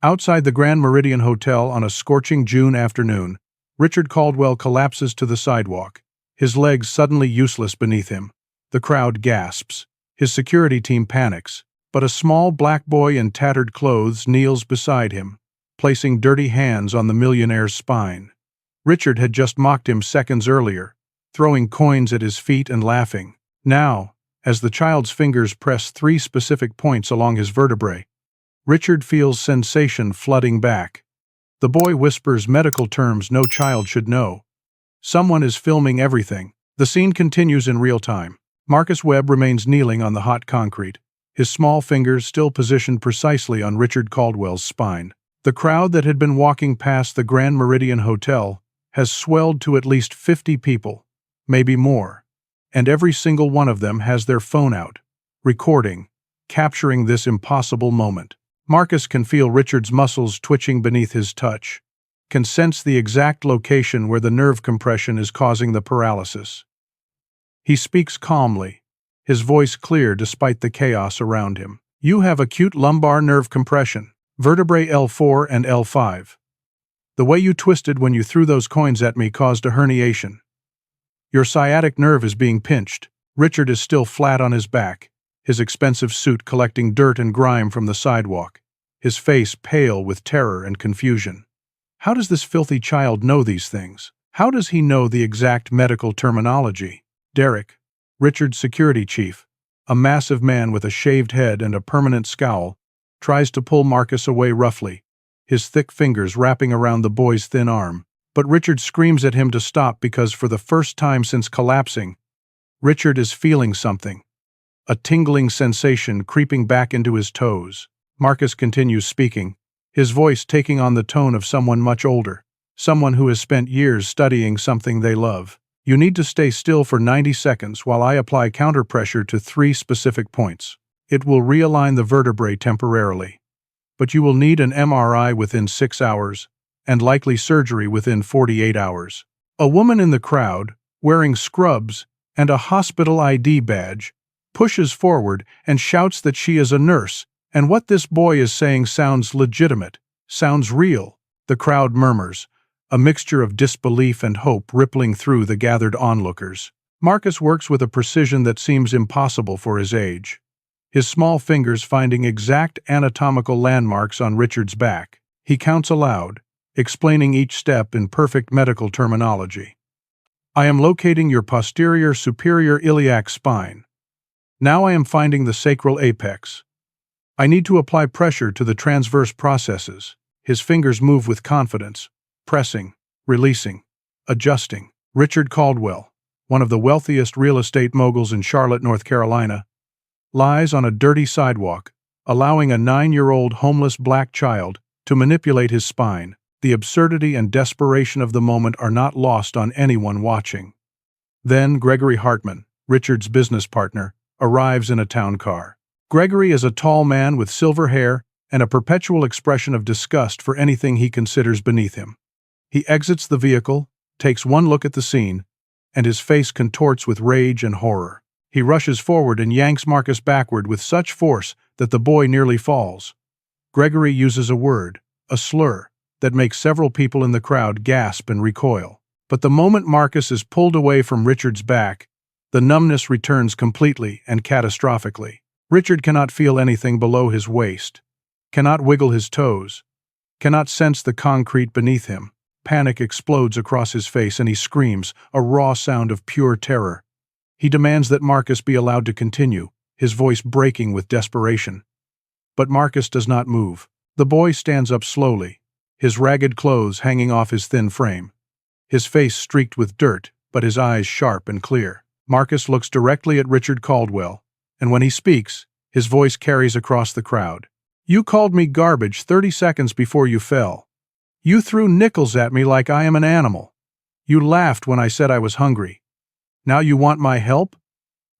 Outside the Grand Meridian Hotel on a scorching June afternoon, Richard Caldwell collapses to the sidewalk, his legs suddenly useless beneath him. The crowd gasps. His security team panics, but a small black boy in tattered clothes kneels beside him, placing dirty hands on the millionaire's spine. Richard had just mocked him seconds earlier, throwing coins at his feet and laughing. Now, as the child's fingers press 3 specific points along his vertebrae, Richard feels sensation flooding back. The boy whispers medical terms no child should know. Someone is filming everything. The scene continues in real time. Marcus Webb remains kneeling on the hot concrete, his small fingers still positioned precisely on Richard Caldwell's spine. The crowd that had been walking past the Grand Meridian Hotel has swelled to at least 50 people, maybe more, and every single one of them has their phone out, recording, capturing this impossible moment. Marcus can feel Richard's muscles twitching beneath his touch, can sense the exact location where the nerve compression is causing the paralysis. He speaks calmly, his voice clear despite the chaos around him. You have acute lumbar nerve compression, vertebrae L4 and L5. The way you twisted when you threw those coins at me caused a herniation. Your sciatic nerve is being pinched. Richard is still flat on his back, his expensive suit collecting dirt and grime from the sidewalk, his face pale with terror and confusion. How does this filthy child know these things? How does he know the exact medical terminology? Derek, Richard's security chief, a massive man with a shaved head and a permanent scowl, tries to pull Marcus away roughly, his thick fingers wrapping around the boy's thin arm. But Richard screams at him to stop because for the first time since collapsing, Richard is feeling something, a tingling sensation creeping back into his toes. Marcus continues speaking, his voice taking on the tone of someone much older, someone who has spent years studying something they love. You need to stay still for 90 seconds while I apply counterpressure to 3 specific points. It will realign the vertebrae temporarily, but you will need an MRI within 6 hours, and likely surgery within 48 hours. A woman in the crowd, wearing scrubs and a hospital ID badge, pushes forward and shouts that she is a nurse, and what this boy is saying sounds legitimate, sounds real. The crowd murmurs, a mixture of disbelief and hope rippling through the gathered onlookers. Marcus works with a precision that seems impossible for his age, his small fingers finding exact anatomical landmarks on Richard's back. He counts aloud, explaining each step in perfect medical terminology. I am locating your posterior superior iliac spine. Now I am finding the sacral apex. I need to apply pressure to the transverse processes. His fingers move with confidence, pressing, releasing, adjusting. Richard Caldwell, one of the wealthiest real estate moguls in Charlotte, North Carolina, lies on a dirty sidewalk, allowing a 9-year-old homeless black child to manipulate his spine. The absurdity and desperation of the moment are not lost on anyone watching. Then Gregory Hartman, Richard's business partner, arrives in a town car. Gregory is a tall man with silver hair and a perpetual expression of disgust for anything he considers beneath him. He exits the vehicle, takes one look at the scene, and his face contorts with rage and horror. He rushes forward and yanks Marcus backward with such force that the boy nearly falls. Gregory uses a word, a slur, that makes several people in the crowd gasp and recoil. But the moment Marcus is pulled away from Richard's back, the numbness returns completely and catastrophically. Richard cannot feel anything below his waist, cannot wiggle his toes, cannot sense the concrete beneath him. Panic explodes across his face and he screams, a raw sound of pure terror. He demands that Marcus be allowed to continue, his voice breaking with desperation. But Marcus does not move. The boy stands up slowly, his ragged clothes hanging off his thin frame, his face streaked with dirt, but his eyes sharp and clear. Marcus looks directly at Richard Caldwell, and when he speaks, his voice carries across the crowd. You called me garbage 30 seconds before you fell. You threw nickels at me like I am an animal. You laughed when I said I was hungry. Now you want my help?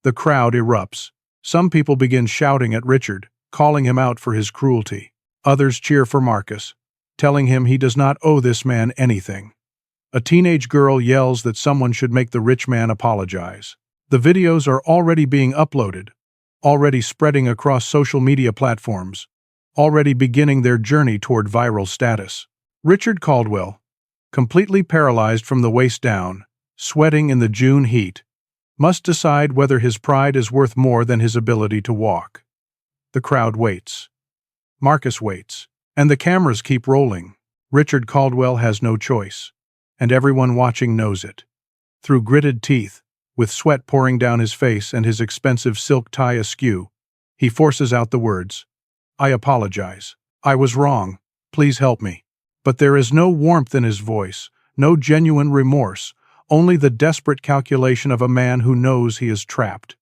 The crowd erupts. Some people begin shouting at Richard, calling him out for his cruelty. Others cheer for Marcus, telling him he does not owe this man anything. A teenage girl yells that someone should make the rich man apologize. The videos are already being uploaded, already spreading across social media platforms, already beginning their journey toward viral status. Richard Caldwell, completely paralyzed from the waist down, sweating in the June heat, must decide whether his pride is worth more than his ability to walk. The crowd waits. Marcus waits. And the cameras keep rolling. Richard Caldwell has no choice, and everyone watching knows it. Through gritted teeth, with sweat pouring down his face and his expensive silk tie askew, he forces out the words, "I apologize. I was wrong. Please help me." But there is no warmth in his voice, no genuine remorse, only the desperate calculation of a man who knows he is trapped.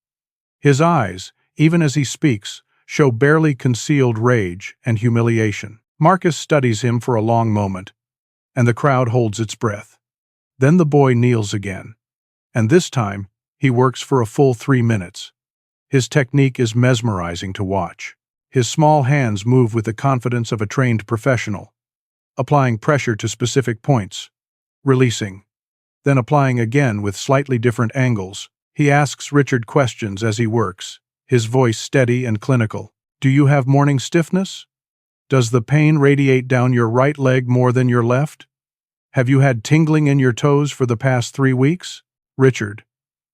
His eyes, even as he speaks, show barely concealed rage and humiliation. Marcus studies him for a long moment, and the crowd holds its breath. Then the boy kneels again, and this time he works for a full 3 minutes. His technique is mesmerizing to watch. His small hands move with the confidence of a trained professional, applying pressure to specific points, releasing, then applying again with slightly different angles. He asks Richard questions as he works, his voice steady and clinical. "Do you have morning stiffness? Does the pain radiate down your right leg more than your left? Have you had tingling in your toes for the past 3 weeks?" Richard,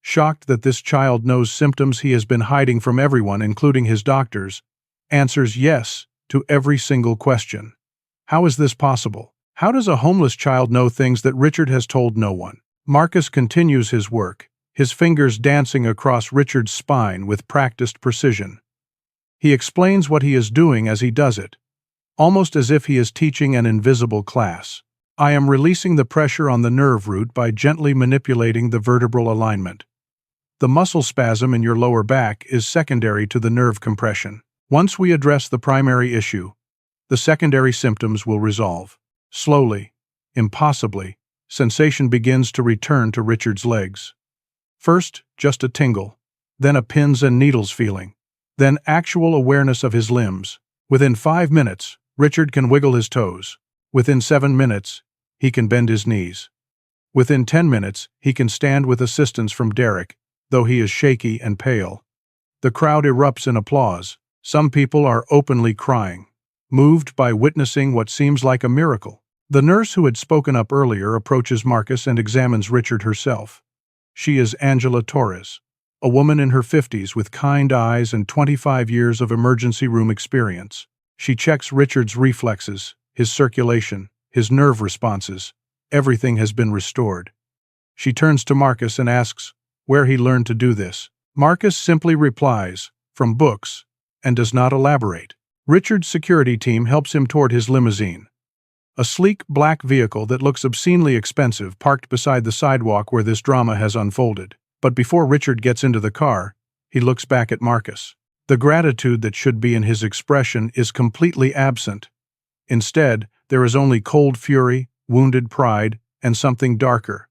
shocked that this child knows symptoms he has been hiding from everyone, including his doctors, answers yes to every single question. How is this possible? How does a homeless child know things that Richard has told no one? Marcus continues his work, his fingers dancing across Richard's spine with practiced precision. He explains what he is doing as he does it, almost as if he is teaching an invisible class. "I am releasing the pressure on the nerve root by gently manipulating the vertebral alignment. The muscle spasm in your lower back is secondary to the nerve compression. Once we address the primary issue, the secondary symptoms will resolve." Slowly, impossibly, sensation begins to return to Richard's legs. First, just a tingle, then a pins and needles feeling, then actual awareness of his limbs. Within 5 minutes, Richard can wiggle his toes. Within 7 minutes, he can bend his knees. Within 10 minutes, he can stand with assistance from Derek, though he is shaky and pale. The crowd erupts in applause. Some people are openly crying, moved by witnessing what seems like a miracle. The nurse who had spoken up earlier approaches Marcus and examines Richard herself. She is Angela Torres, a woman in her 50s with kind eyes and 25 years of emergency room experience. She checks Richard's reflexes, his circulation, his nerve responses. Everything has been restored. She turns to Marcus and asks where he learned to do this. Marcus simply replies, "From books," and does not elaborate. Richard's security team helps him toward his limousine, a sleek black vehicle that looks obscenely expensive parked beside the sidewalk where this drama has unfolded. But before Richard gets into the car, he looks back at Marcus. The gratitude that should be in his expression is completely absent. Instead, there is only cold fury, wounded pride, and something darker,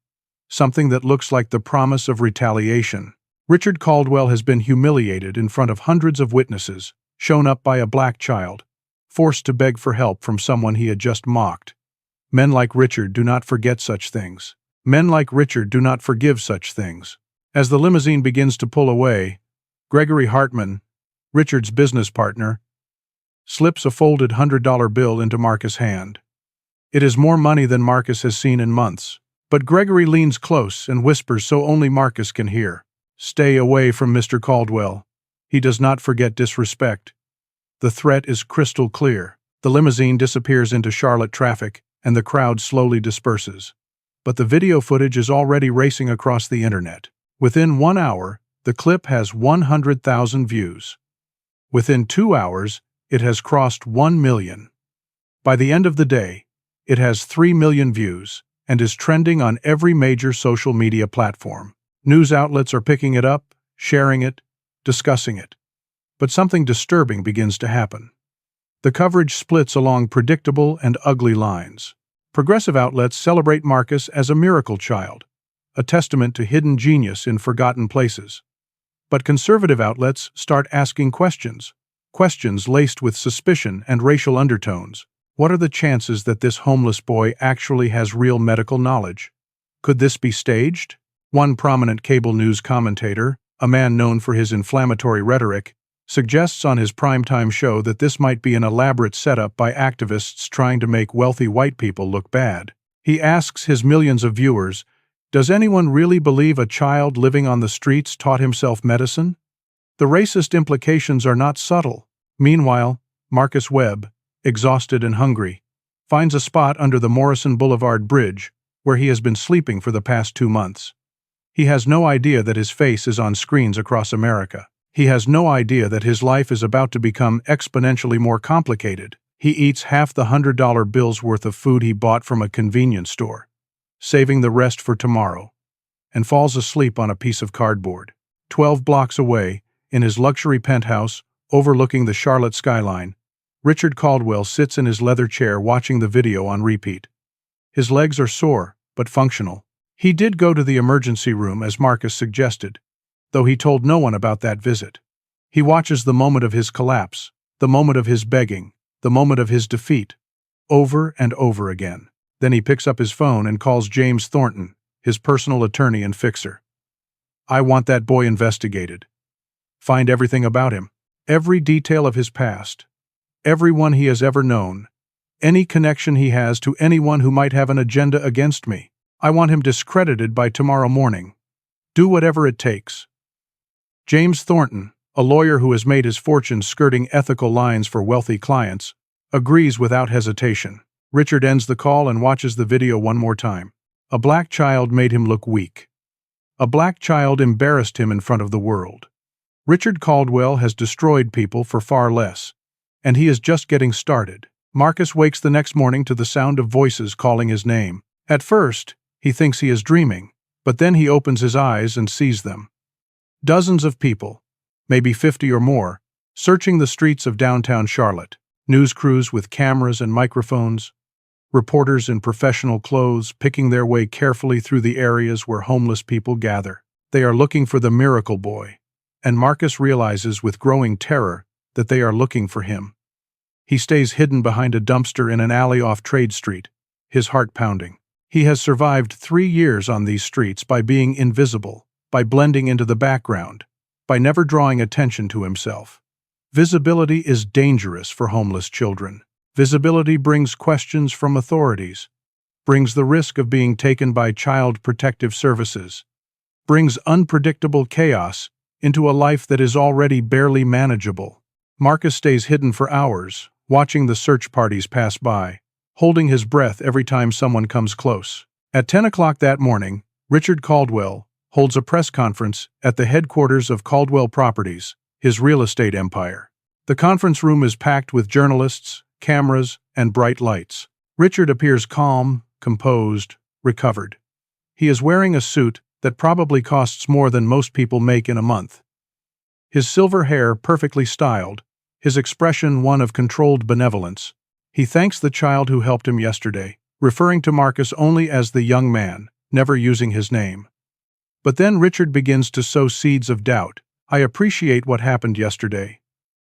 something that looks like the promise of retaliation. Richard Caldwell has been humiliated in front of hundreds of witnesses, shown up by a black child, forced to beg for help from someone he had just mocked. Men like Richard do not forget such things. Men like Richard do not forgive such things. As the limousine begins to pull away, Gregory Hartman, Richard's business partner, slips a folded $100 bill into Marcus' hand. It is more money than Marcus has seen in months. But Gregory leans close and whispers so only Marcus can hear. "Stay away from Mr. Caldwell. He does not forget disrespect." The threat is crystal clear. The limousine disappears into Charlotte traffic, and the crowd slowly disperses. But the video footage is already racing across the internet. Within 1 hour, the clip has 100,000 views. Within 2 hours, it has crossed 1 million. By the end of the day, it has 3 million views and is trending on every major social media platform. News outlets are picking it up, sharing it, discussing it. But something disturbing begins to happen. The coverage splits along predictable and ugly lines. Progressive outlets celebrate Marcus as a miracle child, a testament to hidden genius in forgotten places. But conservative outlets start asking questions laced with suspicion and racial undertones. What are the chances that this homeless boy actually has real medical knowledge? Could this be staged? One prominent cable news commentator, a man known for his inflammatory rhetoric, suggests on his primetime show that this might be an elaborate setup by activists trying to make wealthy white people look bad. He asks his millions of viewers, "Does anyone really believe a child living on the streets taught himself medicine?" The racist implications are not subtle. Meanwhile, Marcus Webb, exhausted and hungry, finds a spot under the Morrison Boulevard Bridge, where he has been sleeping for the past 2 months. He has no idea that his face is on screens across America. He has no idea that his life is about to become exponentially more complicated. He eats half the $100 bills worth of food he bought from a convenience store, saving the rest for tomorrow, and falls asleep on a piece of cardboard. 12 blocks away, in his luxury penthouse overlooking the Charlotte skyline, Richard Caldwell sits in his leather chair watching the video on repeat. His legs are sore, but functional. He did go to the emergency room as Marcus suggested, though he told no one about that visit. He watches the moment of his collapse, the moment of his begging, the moment of his defeat, over and over again. Then he picks up his phone and calls James Thornton, his personal attorney and fixer. "I want that boy investigated. Find everything about him, every detail of his past, everyone he has ever known, any connection he has to anyone who might have an agenda against me. I want him discredited by tomorrow morning. Do whatever it takes." James Thornton, a lawyer who has made his fortune skirting ethical lines for wealthy clients, agrees without hesitation. Richard ends the call and watches the video one more time. A black child made him look weak. A black child embarrassed him in front of the world. Richard Caldwell has destroyed people for far less, and he is just getting started. Marcus wakes the next morning to the sound of voices calling his name. At first, he thinks he is dreaming, but then he opens his eyes and sees them. Dozens of people, maybe 50 or more, searching the streets of downtown Charlotte. News crews with cameras and microphones, reporters in professional clothes picking their way carefully through the areas where homeless people gather. They are looking for the miracle boy, and Marcus realizes with growing terror that they are looking for him. He stays hidden behind a dumpster in an alley off Trade Street, his heart pounding. He has survived 3 years on these streets by being invisible, by blending into the background, by never drawing attention to himself. Visibility is dangerous for homeless children. Visibility brings questions from authorities, brings the risk of being taken by child protective services, brings unpredictable chaos into a life that is already barely manageable. Marcus stays hidden for hours, watching the search parties pass by, holding his breath every time someone comes close. At 10 o'clock that morning, Richard Caldwell holds a press conference at the headquarters of Caldwell Properties, his real estate empire. The conference room is packed with journalists, cameras, and bright lights. Richard appears calm, composed, recovered. He is wearing a suit that probably costs more than most people make in a month. His silver hair perfectly styled, his expression one of controlled benevolence. He thanks the child who helped him yesterday, referring to Marcus only as the young man, never using his name. But then Richard begins to sow seeds of doubt. "I appreciate what happened yesterday,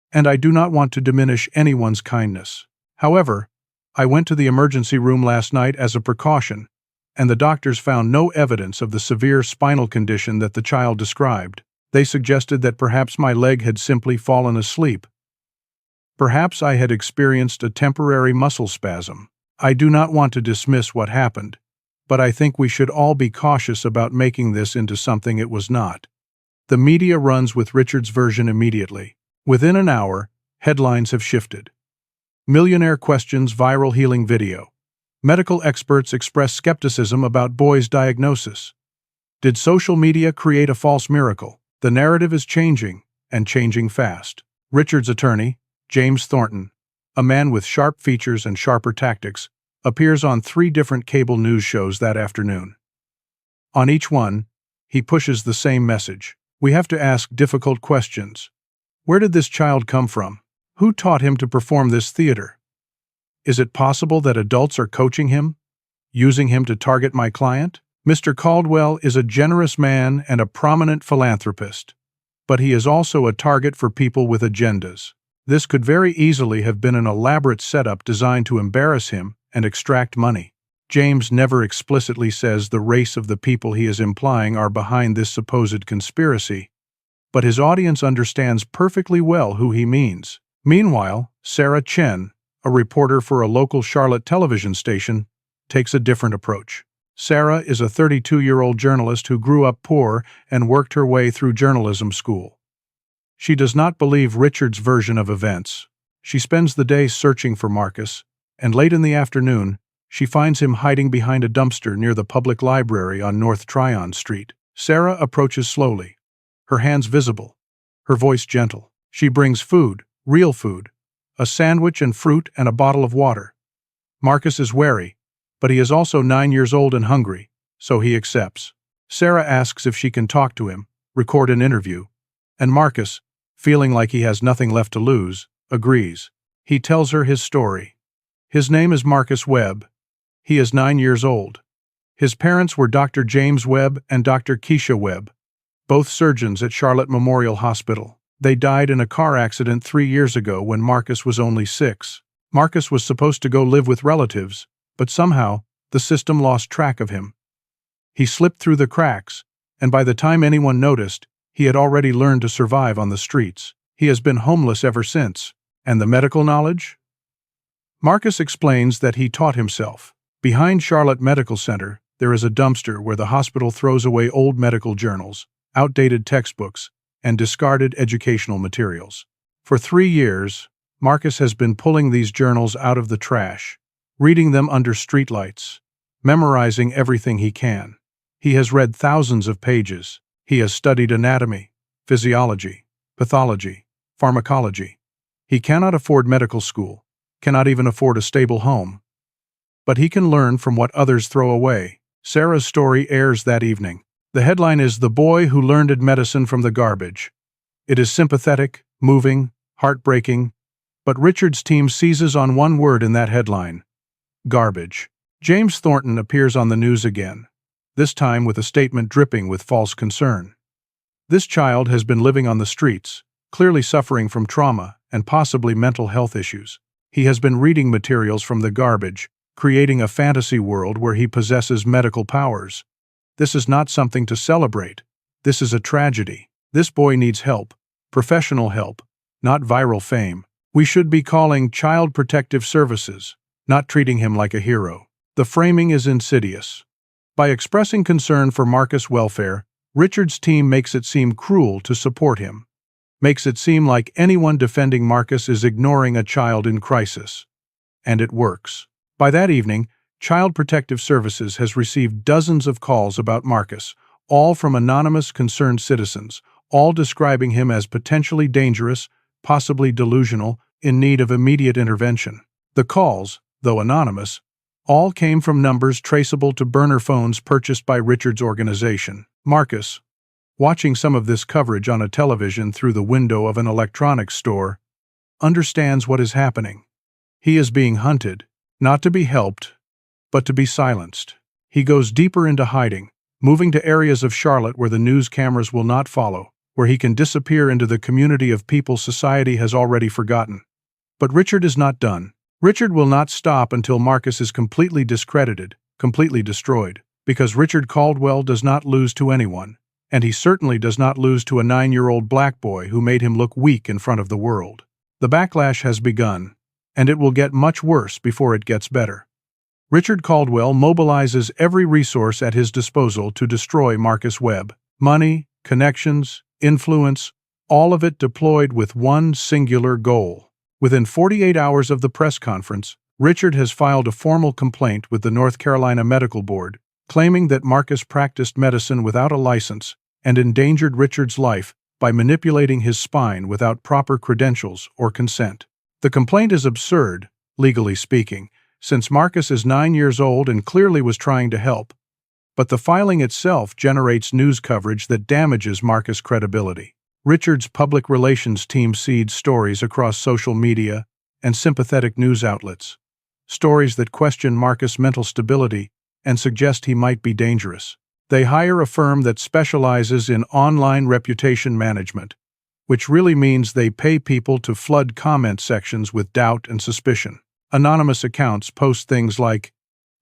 and I do not want to diminish anyone's kindness. However, I went to the emergency room last night as a precaution, and the doctors found no evidence of the severe spinal condition that the child described. They suggested that perhaps my leg had simply fallen asleep. Perhaps I had experienced a temporary muscle spasm. I do not want to dismiss what happened, but I think we should all be cautious about making this into something it was not." The media runs with Richard's version immediately. Within an hour, headlines have shifted. Millionaire questions viral healing video. Medical experts express skepticism about boy's diagnosis. Did social media create a false miracle? The narrative is changing, and changing fast. Richard's attorney, James Thornton, a man with sharp features and sharper tactics, appears on 3 different cable news shows that afternoon. On each one, he pushes the same message. We have to ask difficult questions. Where did this child come from? Who taught him to perform this theater? Is it possible that adults are coaching him, using him to target my client? Mr. Caldwell is a generous man and a prominent philanthropist, but he is also a target for people with agendas. This could very easily have been an elaborate setup designed to embarrass him and extract money. James never explicitly says the race of the people he is implying are behind this supposed conspiracy, but his audience understands perfectly well who he means. Meanwhile, Sarah Chen, a reporter for a local Charlotte television station, takes a different approach. Sarah is a 32-year-old journalist who grew up poor and worked her way through journalism school. She does not believe Richard's version of events. She spends the day searching for Marcus, and late in the afternoon, she finds him hiding behind a dumpster near the public library on North Tryon Street. Sarah approaches slowly, her hands visible, her voice gentle. She brings food, real food, a sandwich and fruit and a bottle of water. Marcus is wary, but he is also 9 years old and hungry, so he accepts. Sarah asks if she can talk to him, record an interview, and Marcus, feeling like he has nothing left to lose, agrees. He tells her his story. His name is Marcus Webb. He is 9 years old. His parents were Dr. James Webb and Dr. Keisha Webb, both surgeons at Charlotte Memorial Hospital. They died in a car accident 3 years ago when Marcus was only 6. Marcus was supposed to go live with relatives, but somehow, the system lost track of him. He slipped through the cracks, and by the time anyone noticed, he had already learned to survive on the streets. He has been homeless ever since. And the medical knowledge? Marcus explains that he taught himself. Behind Charlotte Medical Center, there is a dumpster where the hospital throws away old medical journals, outdated textbooks, and discarded educational materials. For 3 years, Marcus has been pulling these journals out of the trash, reading them under streetlights, memorizing everything he can. He has read thousands of pages. He has studied anatomy, physiology, pathology, pharmacology. He cannot afford medical school, cannot even afford a stable home. But he can learn from what others throw away. Sarah's story airs that evening. The headline is "The Boy Who Learned Medicine from the Garbage." It is sympathetic, moving, heartbreaking, but Richard's team seizes on one word in that headline: garbage. James Thornton appears on the news again, this time with a statement dripping with false concern. This child has been living on the streets, clearly suffering from trauma and possibly mental health issues. He has been reading materials from the garbage, creating a fantasy world where he possesses medical powers. This is not something to celebrate. This is a tragedy. This boy needs help, professional help, not viral fame. We should be calling Child Protective Services, not treating him like a hero. The framing is insidious. By expressing concern for Marcus' welfare, Richard's team makes it seem cruel to support him. Makes it seem like anyone defending Marcus is ignoring a child in crisis. And it works. By that evening, Child Protective Services has received dozens of calls about Marcus, all from anonymous concerned citizens, all describing him as potentially dangerous, possibly delusional, in need of immediate intervention. The calls, though anonymous, all came from numbers traceable to burner phones purchased by Richard's organization. Marcus, watching some of this coverage on a television through the window of an electronics store, understands what is happening. He is being hunted, not to be helped, but to be silenced. He goes deeper into hiding, moving to areas of Charlotte where the news cameras will not follow, where he can disappear into the community of people society has already forgotten. But Richard is not done. Richard will not stop until Marcus is completely discredited, completely destroyed, because Richard Caldwell does not lose to anyone, and he certainly does not lose to a 9-year-old black boy who made him look weak in front of the world. The backlash has begun, and it will get much worse before it gets better. Richard Caldwell mobilizes every resource at his disposal to destroy Marcus Webb. Money, connections, influence, all of it deployed with one singular goal. Within 48 hours of the press conference, Richard has filed a formal complaint with the North Carolina Medical Board, claiming that Marcus practiced medicine without a license and endangered Richard's life by manipulating his spine without proper credentials or consent. The complaint is absurd, legally speaking, since Marcus is 9 years old and clearly was trying to help, but the filing itself generates news coverage that damages Marcus' credibility. Richard's public relations team seeds stories across social media and sympathetic news outlets, stories that question Marcus' mental stability and suggest he might be dangerous. They hire a firm that specializes in online reputation management, which really means they pay people to flood comment sections with doubt and suspicion. Anonymous accounts post things like,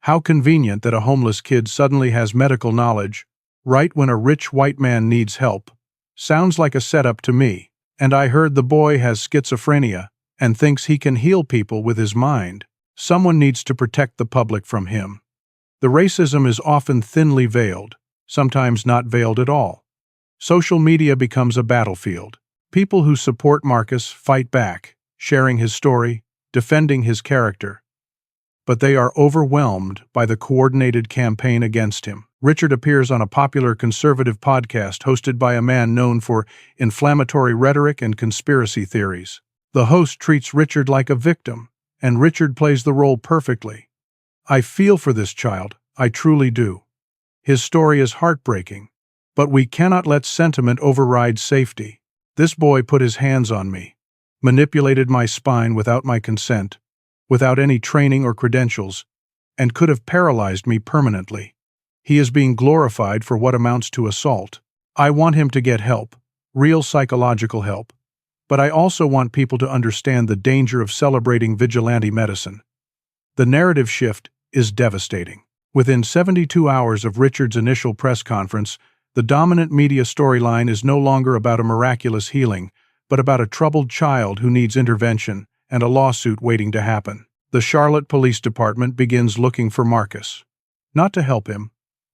"How convenient that a homeless kid suddenly has medical knowledge, right when a rich white man needs help," Sounds like a setup to me. And I heard the boy has schizophrenia and thinks he can heal people with his mind. Someone needs to protect the public from him. The racism is often thinly veiled, sometimes not veiled at all. Social media becomes a battlefield. People who support Marcus fight back, sharing his story, defending his character. But they are overwhelmed by the coordinated campaign against him. Richard appears on a popular conservative podcast hosted by a man known for inflammatory rhetoric and conspiracy theories. The host treats Richard like a victim, and Richard plays the role perfectly. I feel for this child, I truly do. His story is heartbreaking, but we cannot let sentiment override safety. This boy put his hands on me, manipulated my spine without my consent, without any training or credentials, and could have paralyzed me permanently. He is being glorified for what amounts to assault. I want him to get help, real psychological help, but I also want people to understand the danger of celebrating vigilante medicine. The narrative shift is devastating. Within 72 hours of Richard's initial press conference, the dominant media storyline is no longer about a miraculous healing, but about a troubled child who needs intervention and a lawsuit waiting to happen. The Charlotte Police Department begins looking for Marcus, not to help him,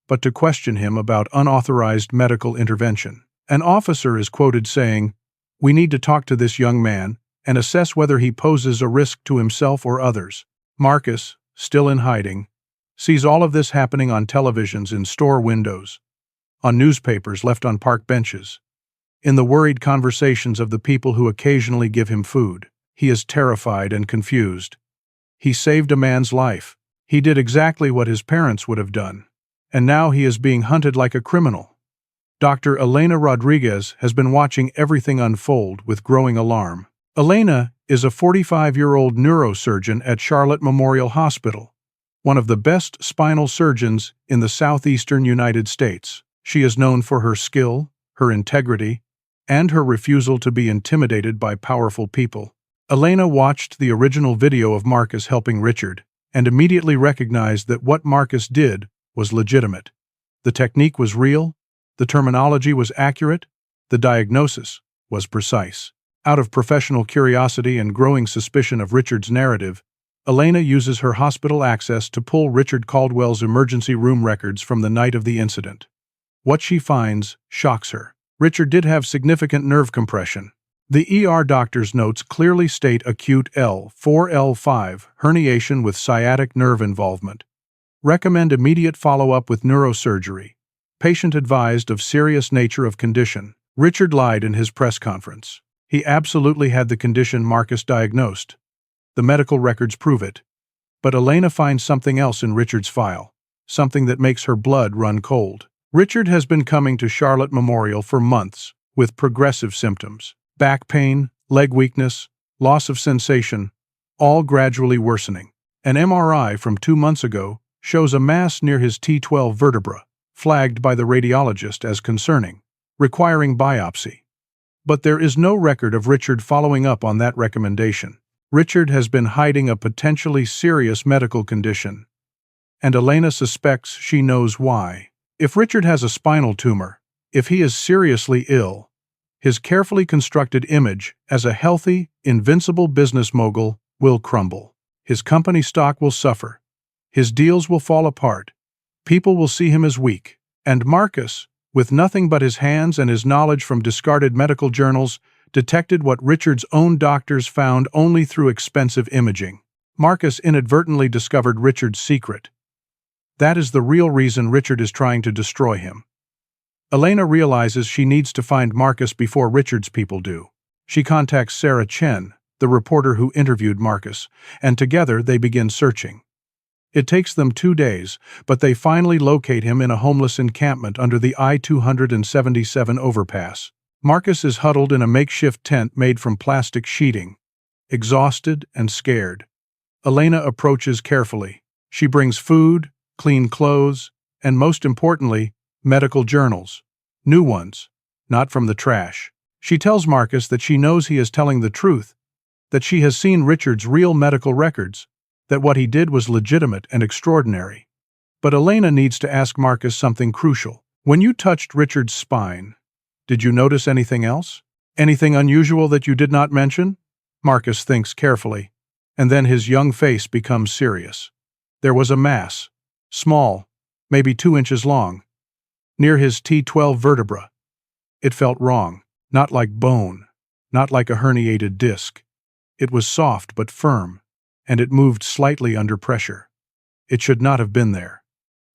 but to question him about unauthorized medical intervention. An officer is quoted saying, "We need to talk to this young man and assess whether he poses a risk to himself or others." Marcus, still in hiding, sees all of this happening on televisions in store windows, on newspapers left on park benches, in the worried conversations of the people who occasionally give him food. He is terrified and confused. He saved a man's life. He did exactly what his parents would have done. And now he is being hunted like a criminal. Dr. Elena Rodriguez has been watching everything unfold with growing alarm. Elena is a 45-year-old neurosurgeon at Charlotte Memorial Hospital, one of the best spinal surgeons in the southeastern United States. She is known for her skill, her integrity, and her refusal to be intimidated by powerful people. Elena watched the original video of Marcus helping Richard and immediately recognized that what Marcus did was legitimate. The technique was real, the terminology was accurate, the diagnosis was precise. Out of professional curiosity and growing suspicion of Richard's narrative, Elena uses her hospital access to pull Richard Caldwell's emergency room records from the night of the incident. What she finds shocks her. Richard did have significant nerve compression. The ER doctor's notes clearly state acute L4-L5 herniation with sciatic nerve involvement. Recommend immediate follow-up with neurosurgery. Patient advised of serious nature of condition. Richard lied in his press conference. He absolutely had the condition Marcus diagnosed. The medical records prove it. But Elena finds something else in Richard's file, something that makes her blood run cold. Richard has been coming to Charlotte Memorial for months with progressive symptoms. Back pain, leg weakness, loss of sensation, all gradually worsening. An MRI from 2 months ago shows a mass near his T12 vertebra, flagged by the radiologist as concerning, requiring biopsy. But there is no record of Richard following up on that recommendation. Richard has been hiding a potentially serious medical condition, and Elena suspects she knows why. If Richard has a spinal tumor, if he is seriously ill, his carefully constructed image as a healthy, invincible business mogul will crumble. His company stock will suffer. His deals will fall apart. People will see him as weak. And Marcus, with nothing but his hands and his knowledge from discarded medical journals, detected what Richard's own doctors found only through expensive imaging. Marcus inadvertently discovered Richard's secret. That is the real reason Richard is trying to destroy him. Elena realizes she needs to find Marcus before Richard's people do. She contacts Sarah Chen, the reporter who interviewed Marcus, and together they begin searching. It takes them 2 days, but they finally locate him in a homeless encampment under the I-277 overpass. Marcus is huddled in a makeshift tent made from plastic sheeting, exhausted and scared. Elena approaches carefully. She brings food, clean clothes, and most importantly, medical journals. New ones, not from the trash. She tells Marcus that she knows he is telling the truth, that she has seen Richard's real medical records, that what he did was legitimate and extraordinary. But Elena needs to ask Marcus something crucial. When you touched Richard's spine, Did you notice anything else? Anything unusual that you did not mention? Marcus thinks carefully, and then his young face becomes serious. There was a mass, small, maybe 2 inches long, near his T12 vertebra. It felt wrong, not like bone, not like a herniated disc. It was soft but firm, and it moved slightly under pressure. It should not have been there.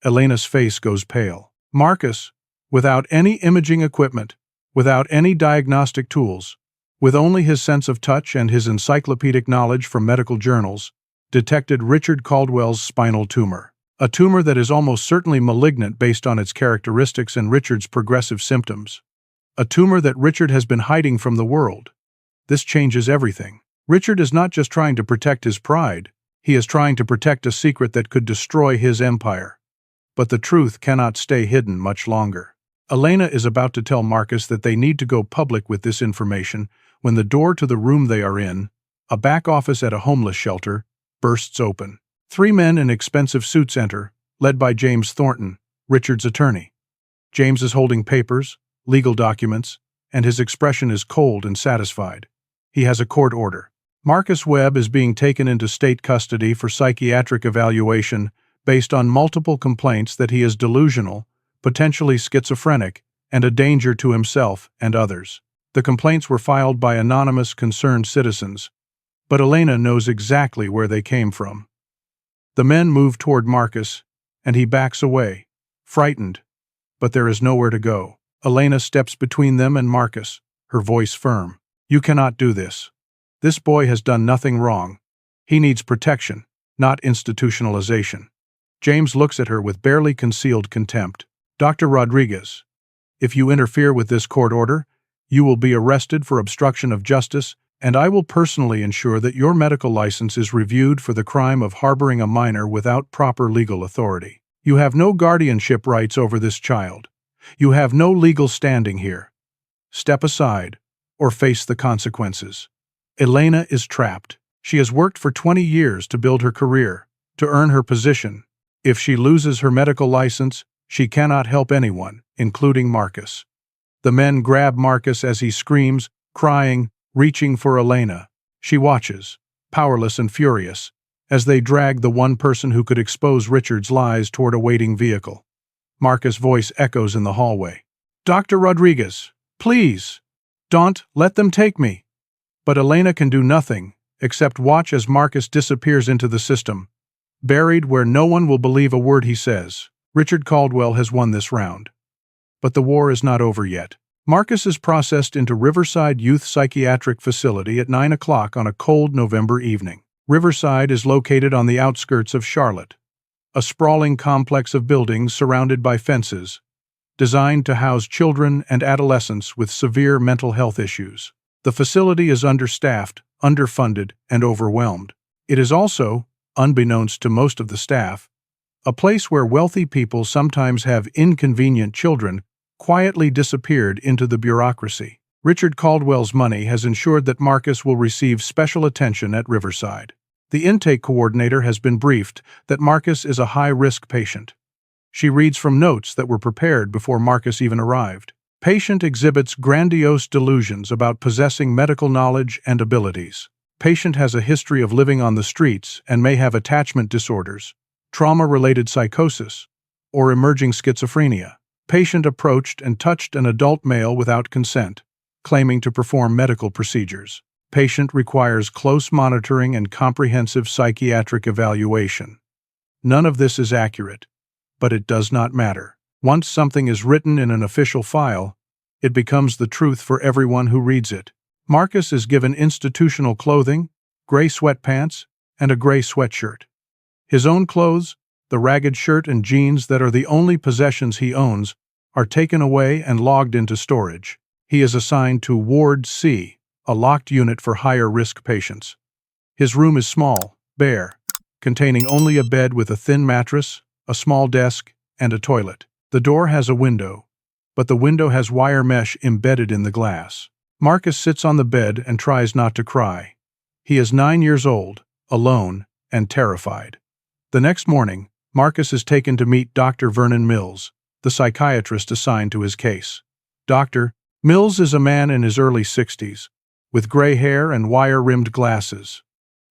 Elena's face goes pale. Marcus, without any imaging equipment, without any diagnostic tools, with only his sense of touch and his encyclopedic knowledge from medical journals, detected Richard Caldwell's spinal tumor. A tumor that is almost certainly malignant based on its characteristics and Richard's progressive symptoms. A tumor that Richard has been hiding from the world. This changes everything. Richard is not just trying to protect his pride, he is trying to protect a secret that could destroy his empire. But the truth cannot stay hidden much longer. Elena is about to tell Marcus that they need to go public with this information when the door to the room they are in, a back office at a homeless shelter, bursts open. 3 men in expensive suits enter, led by James Thornton, Richard's attorney. James is holding papers, legal documents, and his expression is cold and satisfied. He has a court order. Marcus Webb is being taken into state custody for psychiatric evaluation based on multiple complaints that he is delusional, potentially schizophrenic, and a danger to himself and others. The complaints were filed by anonymous concerned citizens, but Elena knows exactly where they came from. The men move toward Marcus, and he backs away, frightened, but there is nowhere to go. Elena steps between them and Marcus, her voice firm. You cannot do this. This boy has done nothing wrong. He needs protection, not institutionalization. James looks at her with barely concealed contempt. Dr. Rodriguez, if you interfere with this court order, you will be arrested for obstruction of justice, and I will personally ensure that your medical license is reviewed for the crime of harboring a minor without proper legal authority. You have no guardianship rights over this child. You have no legal standing here. Step aside, or face the consequences. Elena is trapped. She has worked for 20 years to build her career, to earn her position. If she loses her medical license, she cannot help anyone, including Marcus. The men grab Marcus as he screams, crying, reaching for Elena. She watches, powerless and furious, as they drag the one person who could expose Richard's lies toward a waiting vehicle. Marcus' voice echoes in the hallway. Dr. Rodriguez, please, don't let them take me. But Elena can do nothing, except watch as Marcus disappears into the system, buried where no one will believe a word he says. Richard Caldwell has won this round. But the war is not over yet. Marcus is processed into Riverside Youth Psychiatric Facility at 9 o'clock on a cold November evening. Riverside is located on the outskirts of Charlotte, a sprawling complex of buildings surrounded by fences, designed to house children and adolescents with severe mental health issues. The facility is understaffed, underfunded, and overwhelmed. It is also, unbeknownst to most of the staff, a place where wealthy people sometimes have inconvenient children quietly disappeared into the bureaucracy. Richard Caldwell's money has ensured that Marcus will receive special attention at Riverside. The intake coordinator has been briefed that Marcus is a high-risk patient. She reads from notes that were prepared before Marcus even arrived. Patient exhibits grandiose delusions about possessing medical knowledge and abilities. Patient has a history of living on the streets and may have attachment disorders, trauma-related psychosis, or emerging schizophrenia. Patient approached and touched an adult male without consent, claiming to perform medical procedures. Patient requires close monitoring and comprehensive psychiatric evaluation. None of this is accurate, but it does not matter. Once something is written in an official file, it becomes the truth for everyone who reads it. Marcus is given institutional clothing, gray sweatpants, and a gray sweatshirt. His own clothes, the ragged shirt and jeans that are the only possessions he owns, are taken away and logged into storage. He is assigned to Ward C, a locked unit for higher-risk patients. His room is small, bare, containing only a bed with a thin mattress, a small desk, and a toilet. The door has a window, but the window has wire mesh embedded in the glass. Marcus sits on the bed and tries not to cry. He is 9 years old, alone, and terrified. The next morning, Marcus is taken to meet Dr. Vernon Mills, the psychiatrist assigned to his case. Doctor, Mills is a man in his early 60s, with gray hair and wire-rimmed glasses.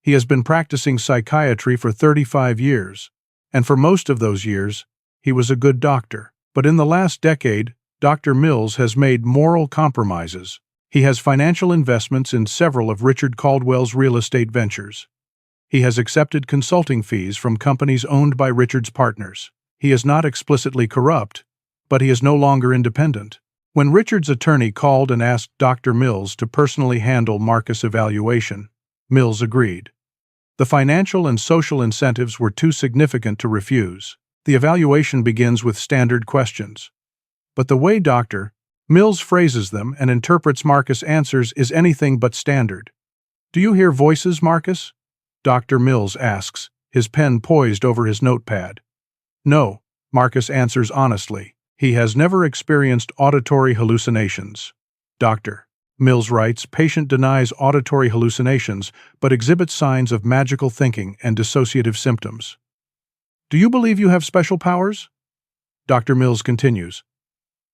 He has been practicing psychiatry for 35 years, and for most of those years, he was a good doctor. But in the last decade, Dr. Mills has made moral compromises. He has financial investments in several of Richard Caldwell's real estate ventures. He has accepted consulting fees from companies owned by Richard's partners. He is not explicitly corrupt, but he is no longer independent. When Richard's attorney called and asked Dr. Mills to personally handle Marcus' evaluation, Mills agreed. The financial and social incentives were too significant to refuse. The evaluation begins with standard questions. But the way Dr. Mills phrases them and interprets Marcus' answers is anything but standard. "Do you hear voices, Marcus?" Dr. Mills asks, his pen poised over his notepad. "No," Marcus answers honestly. He has never experienced auditory hallucinations. Dr. Mills writes, patient denies auditory hallucinations but exhibits signs of magical thinking and dissociative symptoms. "Do you believe you have special powers?" Dr. Mills continues,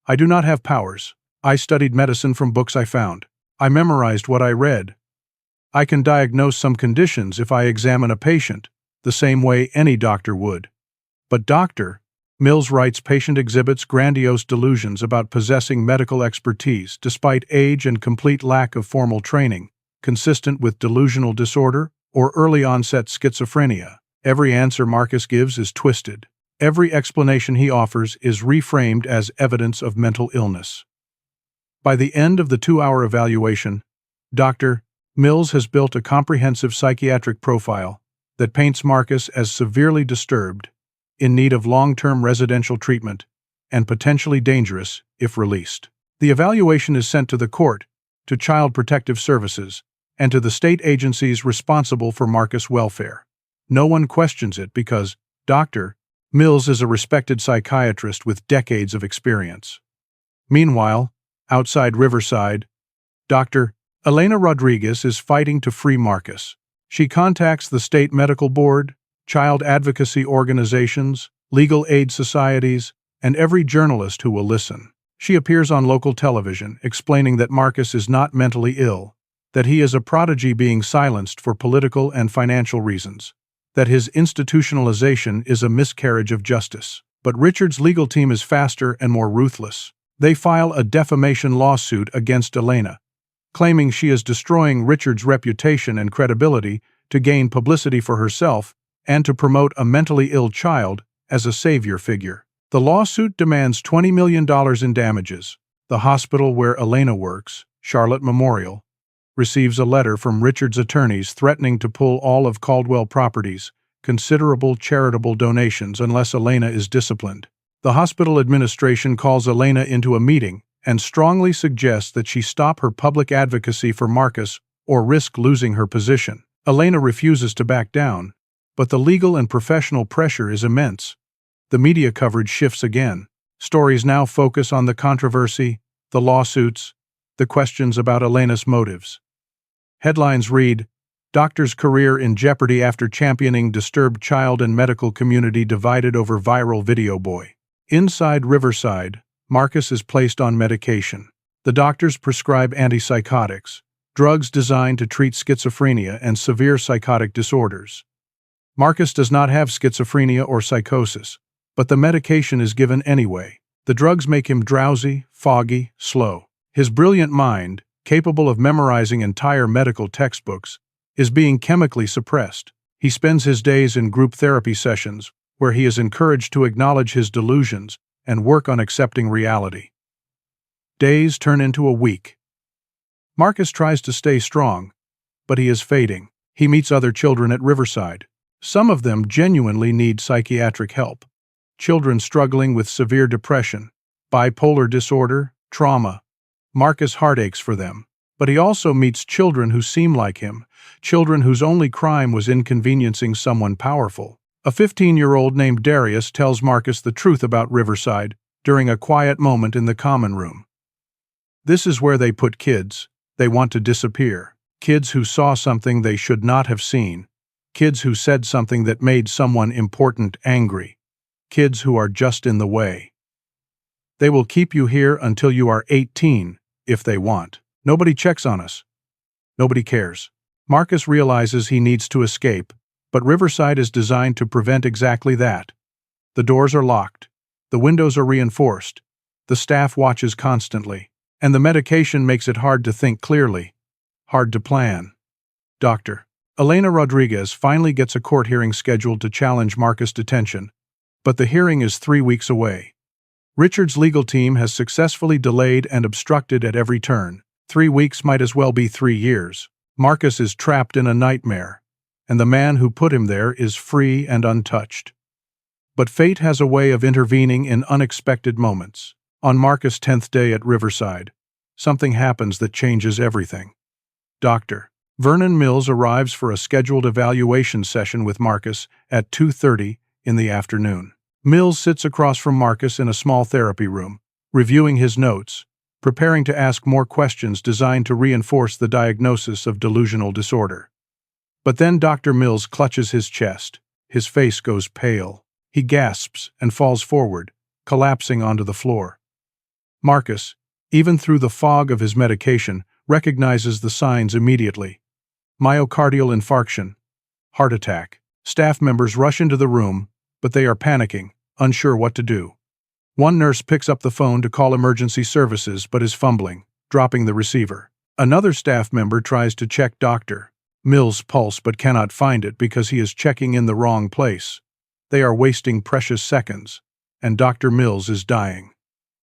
"I do not have powers. I studied medicine from books I found. I memorized what I read. I can diagnose some conditions if I examine a patient, the same way any doctor would. But Dr. Mills writes patient exhibits grandiose delusions about possessing medical expertise despite age and complete lack of formal training, consistent with delusional disorder or early-onset schizophrenia. Every answer Marcus gives is twisted. Every explanation he offers is reframed as evidence of mental illness." By the end of the 2-hour evaluation, Dr. Mills has built a comprehensive psychiatric profile that paints Marcus as severely disturbed, in need of long-term residential treatment, and potentially dangerous if released. The evaluation is sent to the court, to Child Protective Services, and to the state agencies responsible for Marcus' welfare. No one questions it because Dr. Mills is a respected psychiatrist with decades of experience. Meanwhile, outside Riverside, Dr. Elena Rodriguez is fighting to free Marcus. She contacts the state medical board, child advocacy organizations, legal aid societies, and every journalist who will listen. She appears on local television explaining that Marcus is not mentally ill, that he is a prodigy being silenced for political and financial reasons, that his institutionalization is a miscarriage of justice. But Richard's legal team is faster and more ruthless. They file a defamation lawsuit against Elena, claiming she is destroying Richard's reputation and credibility to gain publicity for herself and to promote a mentally ill child as a savior figure. The lawsuit demands $20 million in damages. The hospital where Elena works, Charlotte Memorial, receives a letter from Richard's attorneys threatening to pull all of Caldwell Properties' considerable charitable donations unless Elena is disciplined. The hospital administration calls Elena into a meeting and strongly suggests that she stop her public advocacy for Marcus or risk losing her position. Elena refuses to back down, but the legal and professional pressure is immense. The media coverage shifts again. Stories now focus on the controversy, the lawsuits, the questions about Elena's motives. Headlines read, "Doctor's career in jeopardy after championing disturbed child and medical community divided over viral video boy." Inside Riverside, Marcus is placed on medication. The doctors prescribe antipsychotics, drugs designed to treat schizophrenia and severe psychotic disorders. Marcus does not have schizophrenia or psychosis, but the medication is given anyway. The drugs make him drowsy, foggy, slow. His brilliant mind, capable of memorizing entire medical textbooks, is being chemically suppressed. He spends his days in group therapy sessions, where he is encouraged to acknowledge his delusions and work on accepting reality. Days turn into a week. Marcus tries to stay strong, but he is fading. He meets other children at Riverside. Some of them genuinely need psychiatric help. Children struggling with severe depression, bipolar disorder, trauma. Marcus heartaches for them. But he also meets children who seem like him, children whose only crime was inconveniencing someone powerful. A 15-year-old named Darius tells Marcus the truth about Riverside during a quiet moment in the common room. This is where they put kids. They want to disappear. Kids who saw something they should not have seen. Kids who said something that made someone important angry. Kids who are just in the way. They will keep you here until you are 18, if they want. Nobody checks on us. Nobody cares. Marcus realizes he needs to escape, but Riverside is designed to prevent exactly that. The doors are locked. The windows are reinforced. The staff watches constantly. And the medication makes it hard to think clearly. Hard to plan. Dr. Elena Rodriguez finally gets a court hearing scheduled to challenge Marcus' detention, but the hearing is 3 weeks away. Richard's legal team has successfully delayed and obstructed at every turn. 3 weeks might as well be 3 years. Marcus is trapped in a nightmare, and the man who put him there is free and untouched. But fate has a way of intervening in unexpected moments. On Marcus' 10th day at Riverside, something happens that changes everything. Dr. Vernon Mills arrives for a scheduled evaluation session with Marcus at 2:30 in the afternoon. Mills sits across from Marcus in a small therapy room, reviewing his notes, preparing to ask more questions designed to reinforce the diagnosis of delusional disorder. But then Dr. Mills clutches his chest. His face goes pale. He gasps and falls forward, collapsing onto the floor. Marcus, even through the fog of his medication, recognizes the signs immediately. Myocardial infarction. Heart attack. Staff members rush into the room, but they are panicking, unsure what to do. One nurse picks up the phone to call emergency services but is fumbling, dropping the receiver. Another staff member tries to check Dr. Mills' pulse but cannot find it because he is checking in the wrong place. They are wasting precious seconds, and Dr. Mills is dying.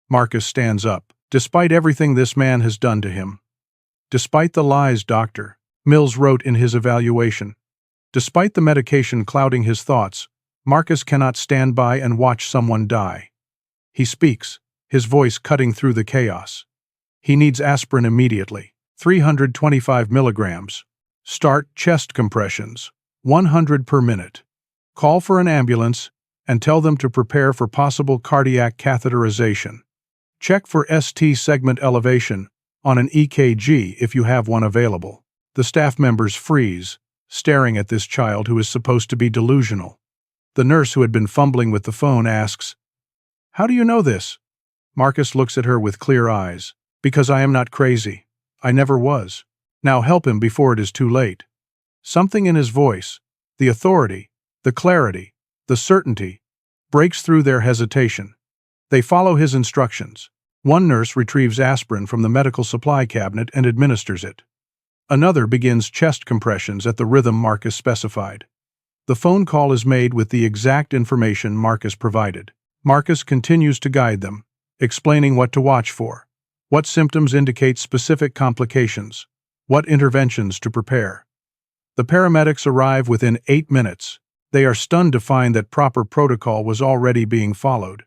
Marcus stands up. Despite everything this man has done to him, despite the lies Dr. Mills wrote in his evaluation, despite the medication clouding his thoughts, Marcus cannot stand by and watch someone die. He speaks, his voice cutting through the chaos. He needs aspirin immediately. 325 milligrams. Start chest compressions. 100 per minute. Call for an ambulance and tell them to prepare for possible cardiac catheterization. Check for ST segment elevation on an EKG if you have one available. The staff members freeze, staring at this child who is supposed to be delusional. The nurse who had been fumbling with the phone asks, "How do you know this?" Marcus looks at her with clear eyes. "Because I am not crazy. I never was. Now help him before it is too late." Something in his voice, the authority, the clarity, the certainty, breaks through their hesitation. They follow his instructions. One nurse retrieves aspirin from the medical supply cabinet and administers it. Another begins chest compressions at the rhythm Marcus specified. The phone call is made with the exact information Marcus provided. Marcus continues to guide them, explaining what to watch for, what symptoms indicate specific complications, what interventions to prepare. The paramedics arrive within 8 minutes. They are stunned to find that proper protocol was already being followed,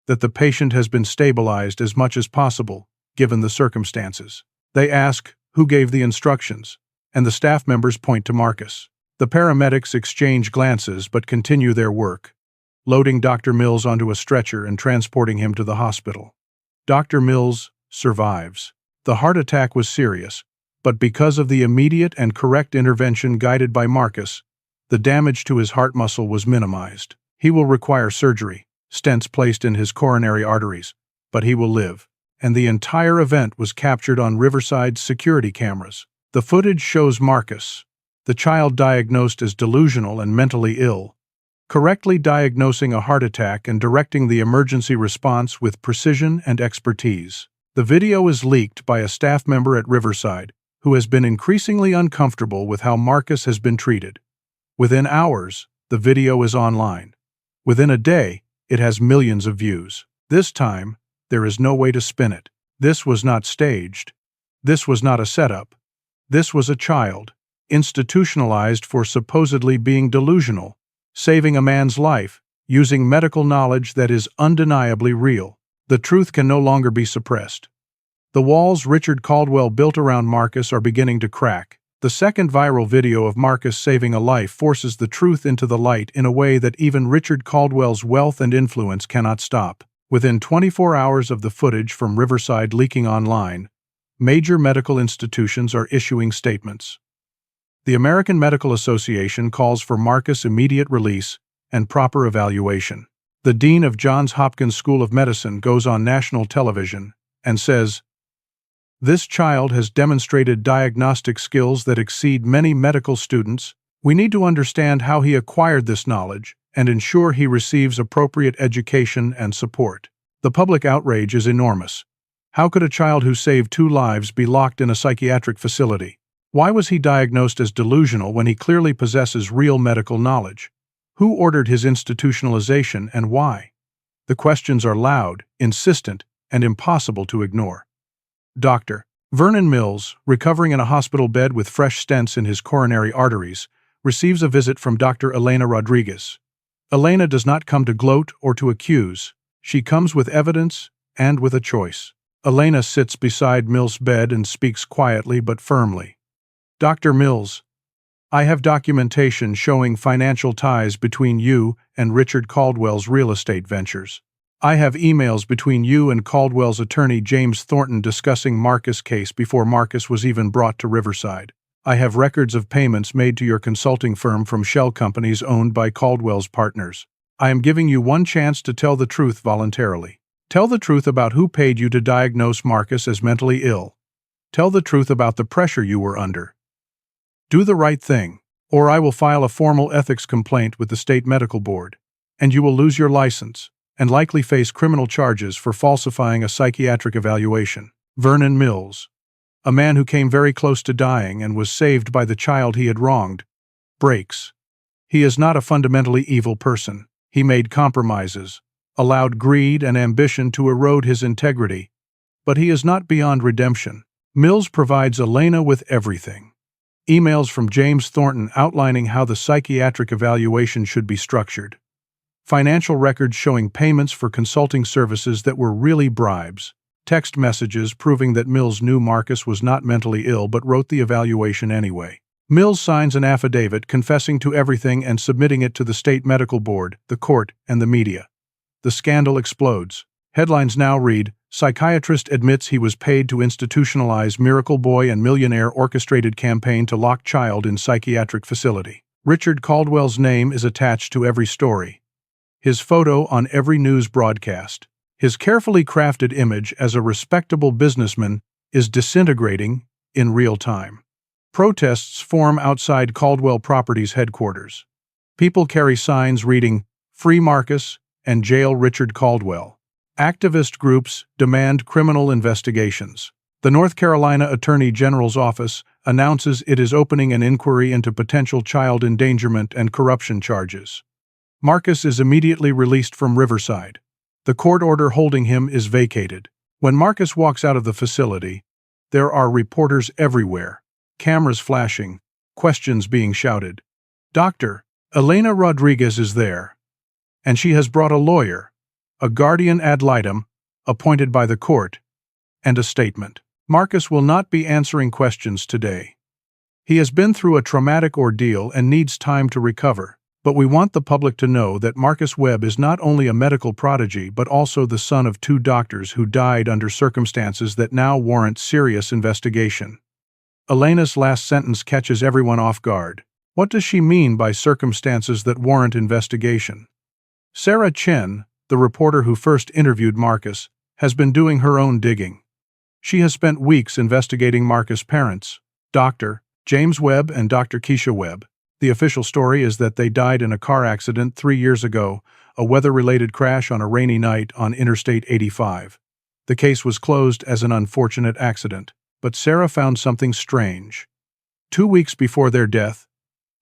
that the patient has been stabilized as much as possible, given the circumstances. They ask who gave the instructions, and the staff members point to Marcus. The paramedics exchange glances but continue their work, loading Dr. Mills onto a stretcher and transporting him to the hospital. Dr. Mills survives. The heart attack was serious, but because of the immediate and correct intervention guided by Marcus, the damage to his heart muscle was minimized. He will require surgery, stents placed in his coronary arteries, but he will live. And the entire event was captured on Riverside's security cameras. The footage shows Marcus, the child diagnosed as delusional and mentally ill, correctly diagnosing a heart attack and directing the emergency response with precision and expertise. The video is leaked by a staff member at Riverside who has been increasingly uncomfortable with how Marcus has been treated. Within hours, the video is online. Within a day, it has millions of views. This time, there is no way to spin it. This was not staged. This was not a setup. This was a child, institutionalized for supposedly being delusional, saving a man's life, using medical knowledge that is undeniably real. The truth can no longer be suppressed. The walls Richard Caldwell built around Marcus are beginning to crack. The second viral video of Marcus saving a life forces the truth into the light in a way that even Richard Caldwell's wealth and influence cannot stop. Within 24 hours of the footage from Riverside leaking online, major medical institutions are issuing statements. The American Medical Association calls for Marcus' immediate release and proper evaluation. The dean of Johns Hopkins School of Medicine goes on national television and says, This child has demonstrated diagnostic skills that exceed many medical students. We need to understand how he acquired this knowledge and ensure he receives appropriate education and support. The public outrage is enormous. How could a child who saved 2 lives be locked in a psychiatric facility? Why was he diagnosed as delusional when he clearly possesses real medical knowledge? Who ordered his institutionalization and why? The questions are loud, insistent, and impossible to ignore. Dr. Vernon Mills, recovering in a hospital bed with fresh stents in his coronary arteries, receives a visit from Dr. Elena Rodriguez. Elena does not come to gloat or to accuse. She comes with evidence and with a choice. Elena sits beside Mills' bed and speaks quietly but firmly. Dr. Mills, I have documentation showing financial ties between you and Richard Caldwell's real estate ventures. I have emails between you and Caldwell's attorney James Thornton discussing Marcus' case before Marcus was even brought to Riverside. I have records of payments made to your consulting firm from shell companies owned by Caldwell's partners. I am giving you one chance to tell the truth voluntarily. Tell the truth about who paid you to diagnose Marcus as mentally ill. Tell the truth about the pressure you were under. Do the right thing, or I will file a formal ethics complaint with the state medical board, and you will lose your license and likely face criminal charges for falsifying a psychiatric evaluation. Vernon Mills, a man who came very close to dying and was saved by the child he had wronged, breaks. He is not a fundamentally evil person. He made compromises, allowed greed and ambition to erode his integrity, but he is not beyond redemption. Mills provides Elena with everything. Emails from James Thornton outlining how the psychiatric evaluation should be structured. Financial records showing payments for consulting services that were really bribes. Text messages proving that Mills knew Marcus was not mentally ill but wrote the evaluation anyway. Mills signs an affidavit confessing to everything and submitting it to the state medical board, the court, and the media. The scandal explodes. Headlines now read, Psychiatrist admits he was paid to institutionalize Miracle Boy and Millionaire orchestrated campaign to lock child in psychiatric facility. Richard Caldwell's name is attached to every story. His photo on every news broadcast. His carefully crafted image as a respectable businessman is disintegrating in real time. Protests form outside Caldwell Properties headquarters. People carry signs reading, Free Marcus and Jail Richard Caldwell. Activist groups demand criminal investigations. The North Carolina Attorney General's office announces it is opening an inquiry into potential child endangerment and corruption charges. Marcus is immediately released from Riverside. The court order holding him is vacated. When Marcus walks out of the facility, there are reporters everywhere, cameras flashing, questions being shouted. Dr. Elena Rodriguez is there, and she has brought a lawyer, a guardian ad litem, appointed by the court, and a statement. Marcus will not be answering questions today. He has been through a traumatic ordeal and needs time to recover, but we want the public to know that Marcus Webb is not only a medical prodigy but also the son of 2 doctors who died under circumstances that now warrant serious investigation. Elena's last sentence catches everyone off guard. What does she mean by circumstances that warrant investigation? Sarah Chen, the reporter who first interviewed Marcus, has been doing her own digging. She has spent weeks investigating Marcus' parents, Dr. James Webb and Dr. Keisha Webb. The official story is that they died in a car accident 3 years ago, a weather-related crash on a rainy night on Interstate 85. The case was closed as an unfortunate accident, but Sarah found something strange. 2 weeks before their death,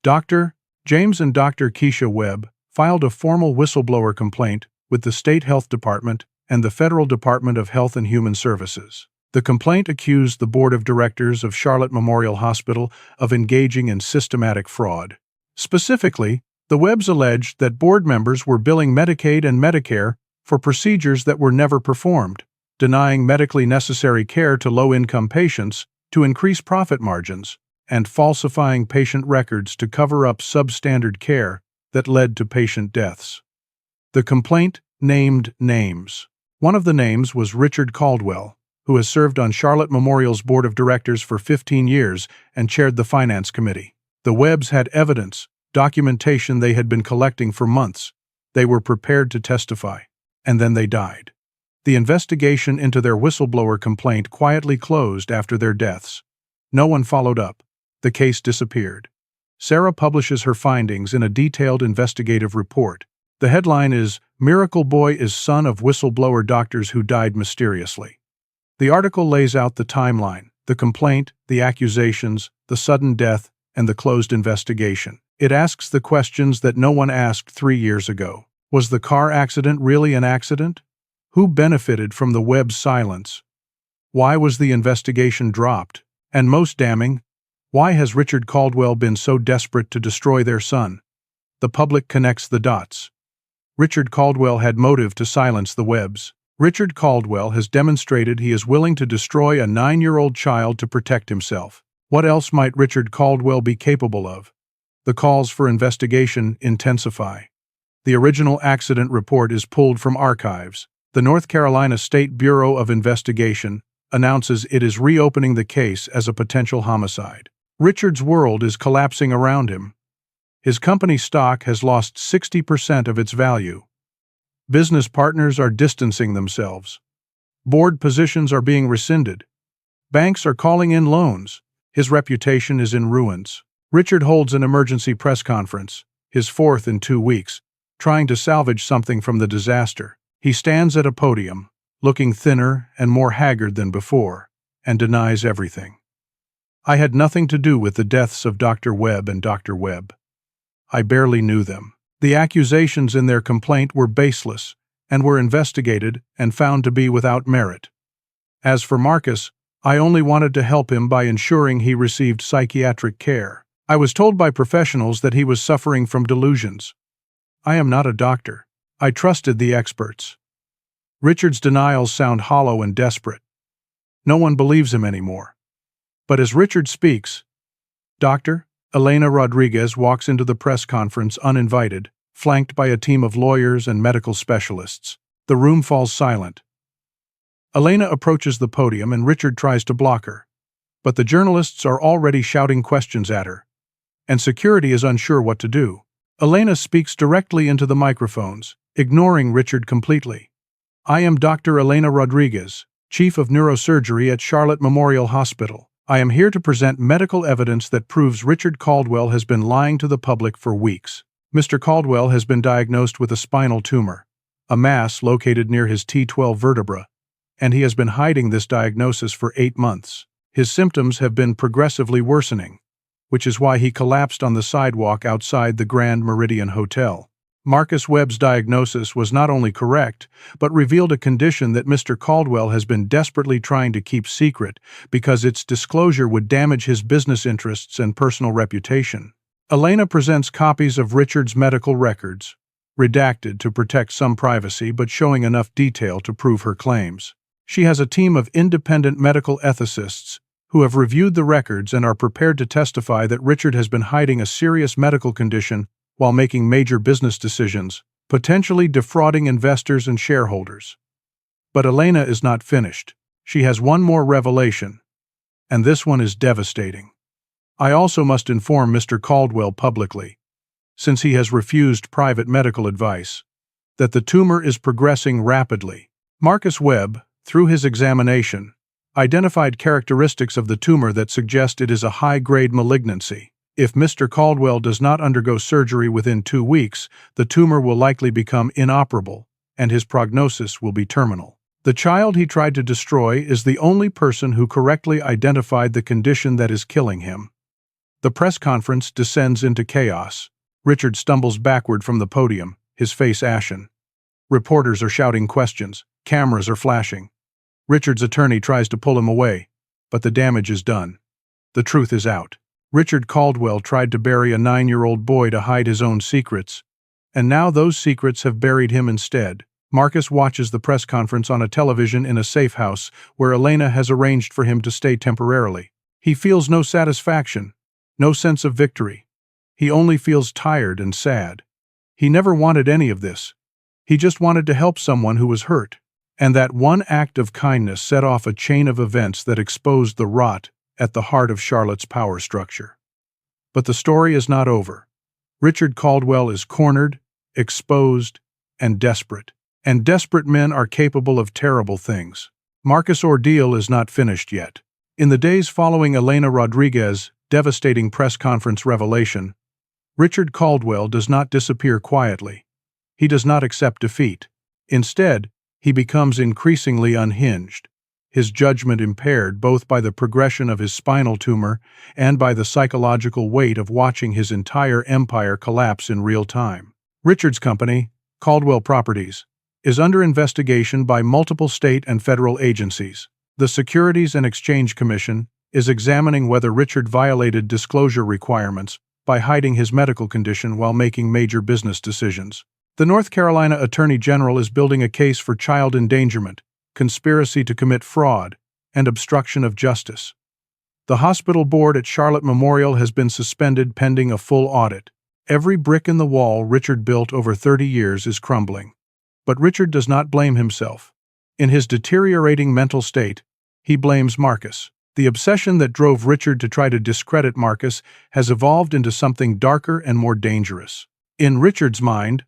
Dr. James and Dr. Keisha Webb filed a formal whistleblower complaint with the State Health Department and the Federal Department of Health and Human Services. The complaint accused the Board of Directors of Charlotte Memorial Hospital of engaging in systematic fraud. Specifically, the Webbs alleged that board members were billing Medicaid and Medicare for procedures that were never performed, denying medically necessary care to low-income patients to increase profit margins, and falsifying patient records to cover up substandard care that led to patient deaths. The complaint named names. One of the names was Richard Caldwell, who has served on Charlotte Memorial's Board of Directors for 15 years and chaired the Finance Committee. The Webbs had evidence, documentation they had been collecting for months. They were prepared to testify, and then they died. The investigation into their whistleblower complaint quietly closed after their deaths. No one followed up. The case disappeared. Sarah publishes her findings in a detailed investigative report. The headline is, "Miracle Boy is Son of Whistleblower Doctors Who Died Mysteriously." The article lays out the timeline, the complaint, the accusations, the sudden death, and the closed investigation. It asks the questions that no one asked 3 years ago. Was the car accident really an accident? Who benefited from the Webb's silence? Why was the investigation dropped? And most damning, why has Richard Caldwell been so desperate to destroy their son? The public connects the dots. Richard Caldwell had motive to silence the Webbs. Richard Caldwell has demonstrated he is willing to destroy a 9-year-old child to protect himself. What else might Richard Caldwell be capable of? The calls for investigation intensify. The original accident report is pulled from archives. The North Carolina State Bureau of Investigation announces it is reopening the case as a potential homicide. Richard's world is collapsing around him. His company stock has lost 60% of its value. Business partners are distancing themselves. Board positions are being rescinded. Banks are calling in loans. His reputation is in ruins. Richard holds an emergency press conference, his 4th in 2 weeks, trying to salvage something from the disaster. He stands at a podium, looking thinner and more haggard than before, and denies everything. "I had nothing to do with the deaths of Dr. Webb and Dr. Webb. I barely knew them. The accusations in their complaint were baseless and were investigated and found to be without merit. As for Marcus, I only wanted to help him by ensuring he received psychiatric care. I was told by professionals that he was suffering from delusions. I am not a doctor. I trusted the experts." Richard's denials sound hollow and desperate. No one believes him anymore. But as Richard speaks, Dr. Elena Rodriguez walks into the press conference uninvited, flanked by a team of lawyers and medical specialists. The room falls silent. Elena approaches the podium and Richard tries to block her. But the journalists are already shouting questions at her, and security is unsure what to do. Elena speaks directly into the microphones, ignoring Richard completely. "I am Dr. Elena Rodriguez, Chief of Neurosurgery at Charlotte Memorial Hospital. I am here to present medical evidence that proves Richard Caldwell has been lying to the public for weeks. Mr. Caldwell has been diagnosed with a spinal tumor, a mass located near his T12 vertebra, and he has been hiding this diagnosis for 8 months. His symptoms have been progressively worsening, which is why he collapsed on the sidewalk outside the Grand Meridian Hotel. Marcus Webb's diagnosis was not only correct, but revealed a condition that Mr. Caldwell has been desperately trying to keep secret because its disclosure would damage his business interests and personal reputation." Elena presents copies of Richard's medical records, redacted to protect some privacy but showing enough detail to prove her claims. She has a team of independent medical ethicists who have reviewed the records and are prepared to testify that Richard has been hiding a serious medical condition while making major business decisions, potentially defrauding investors and shareholders. But Elena is not finished. She has one more revelation, and this one is devastating. "I also must inform Mr. Caldwell publicly, since he has refused private medical advice, that the tumor is progressing rapidly." Marcus Webb, through his examination, identified characteristics of the tumor that suggest it is a high-grade malignancy. If Mr. Caldwell does not undergo surgery within 2 weeks, the tumor will likely become inoperable, and his prognosis will be terminal. The child he tried to destroy is the only person who correctly identified the condition that is killing him. The press conference descends into chaos. Richard stumbles backward from the podium, his face ashen. Reporters are shouting questions. Cameras are flashing. Richard's attorney tries to pull him away, but the damage is done. The truth is out. Richard Caldwell tried to bury a 9-year-old boy to hide his own secrets, and now those secrets have buried him instead. Marcus watches the press conference on a television in a safe house where Elena has arranged for him to stay temporarily. He feels no satisfaction, no sense of victory. He only feels tired and sad. He never wanted any of this. He just wanted to help someone who was hurt. And that one act of kindness set off a chain of events that exposed the rot at the heart of Charlotte's power structure. But the story is not over. Richard Caldwell is cornered, exposed, and desperate. And desperate men are capable of terrible things. Marcus' ordeal is not finished yet. In the days following Elena Rodriguez's devastating press conference revelation, Richard Caldwell does not disappear quietly. He does not accept defeat. Instead, he becomes increasingly unhinged, his judgment impaired both by the progression of his spinal tumor and by the psychological weight of watching his entire empire collapse in real time. Richard's company, Caldwell Properties, is under investigation by multiple state and federal agencies. The Securities and Exchange Commission is examining whether Richard violated disclosure requirements by hiding his medical condition while making major business decisions. The North Carolina Attorney General is building a case for child endangerment, conspiracy to commit fraud, and obstruction of justice. The hospital board at Charlotte Memorial has been suspended pending a full audit. Every brick in the wall Richard built over 30 years is crumbling. But Richard does not blame himself. In his deteriorating mental state, he blames Marcus. The obsession that drove Richard to try to discredit Marcus has evolved into something darker and more dangerous. In Richard's mind,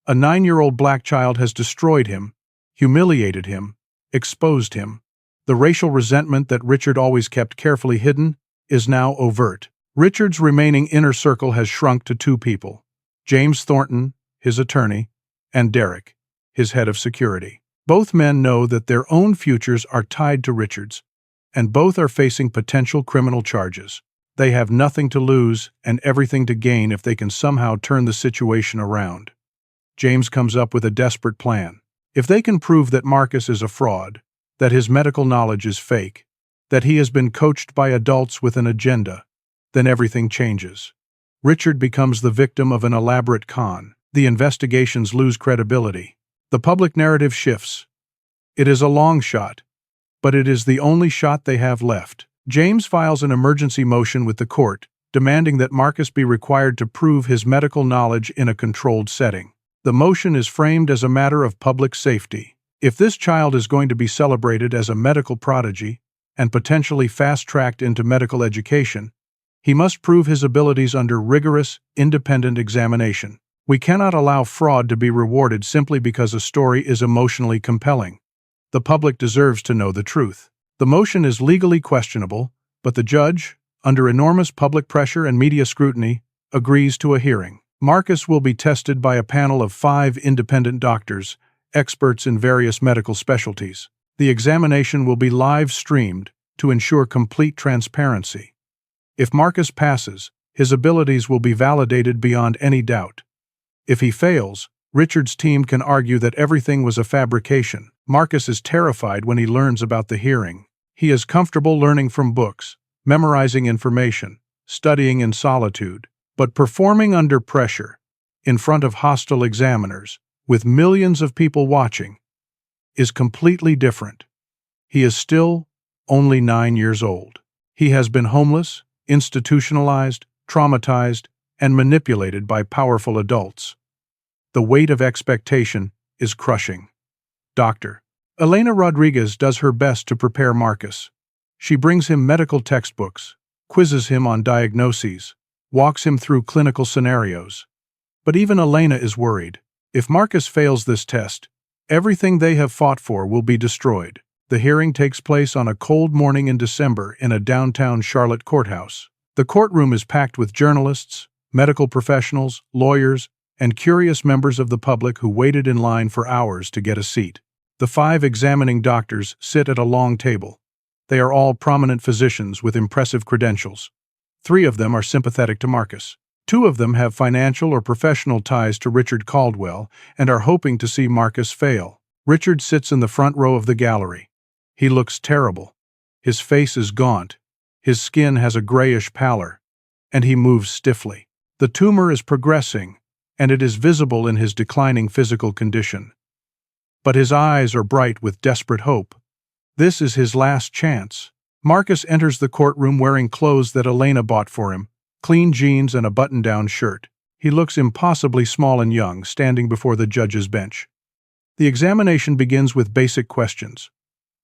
a 9-year-old black child has destroyed him, humiliated him, exposed him. The racial resentment that Richard always kept carefully hidden is now overt. Richard's remaining inner circle has shrunk to 2 people: James Thornton, his attorney, and Derek, his head of security. Both men know that their own futures are tied to Richard's, and both are facing potential criminal charges. They have nothing to lose and everything to gain if they can somehow turn the situation around. James comes up with a desperate plan. If they can prove that Marcus is a fraud, that his medical knowledge is fake, that he has been coached by adults with an agenda, then everything changes. Richard becomes the victim of an elaborate con. The investigations lose credibility. The public narrative shifts. It is a long shot, but it is the only shot they have left. James files an emergency motion with the court, demanding that Marcus be required to prove his medical knowledge in a controlled setting. The motion is framed as a matter of public safety. If this child is going to be celebrated as a medical prodigy and potentially fast-tracked into medical education, he must prove his abilities under rigorous, independent examination. We cannot allow fraud to be rewarded simply because a story is emotionally compelling. The public deserves to know the truth. The motion is legally questionable, but the judge, under enormous public pressure and media scrutiny, agrees to a hearing. Marcus will be tested by a panel of 5 independent doctors, experts in various medical specialties. The examination will be live-streamed to ensure complete transparency. If Marcus passes, his abilities will be validated beyond any doubt. If he fails, Richard's team can argue that everything was a fabrication. Marcus is terrified when he learns about the hearing. He is comfortable learning from books, memorizing information, studying in solitude, but performing under pressure, in front of hostile examiners, with millions of people watching, is completely different. He is still only 9 years old. He has been homeless, institutionalized, traumatized, and manipulated by powerful adults. The weight of expectation is crushing. Dr. Elena Rodriguez does her best to prepare Marcus. She brings him medical textbooks, quizzes him on diagnoses, walks him through clinical scenarios. But even Elena is worried. If Marcus fails this test, everything they have fought for will be destroyed. The hearing takes place on a cold morning in December in a downtown Charlotte courthouse. The courtroom is packed with journalists, medical professionals, lawyers, and curious members of the public who waited in line for hours to get a seat. The 5 examining doctors sit at a long table. They are all prominent physicians with impressive credentials. 3 of them are sympathetic to Marcus. 2 of them have financial or professional ties to Richard Caldwell and are hoping to see Marcus fail. Richard sits in the front row of the gallery. He looks terrible. His face is gaunt. His skin has a grayish pallor, and he moves stiffly. The tumor is progressing, and it is visible in his declining physical condition. But his eyes are bright with desperate hope. This is his last chance. Marcus enters the courtroom wearing clothes that Elena bought for him, clean jeans and a button-down shirt. He looks impossibly small and young, standing before the judge's bench. The examination begins with basic questions.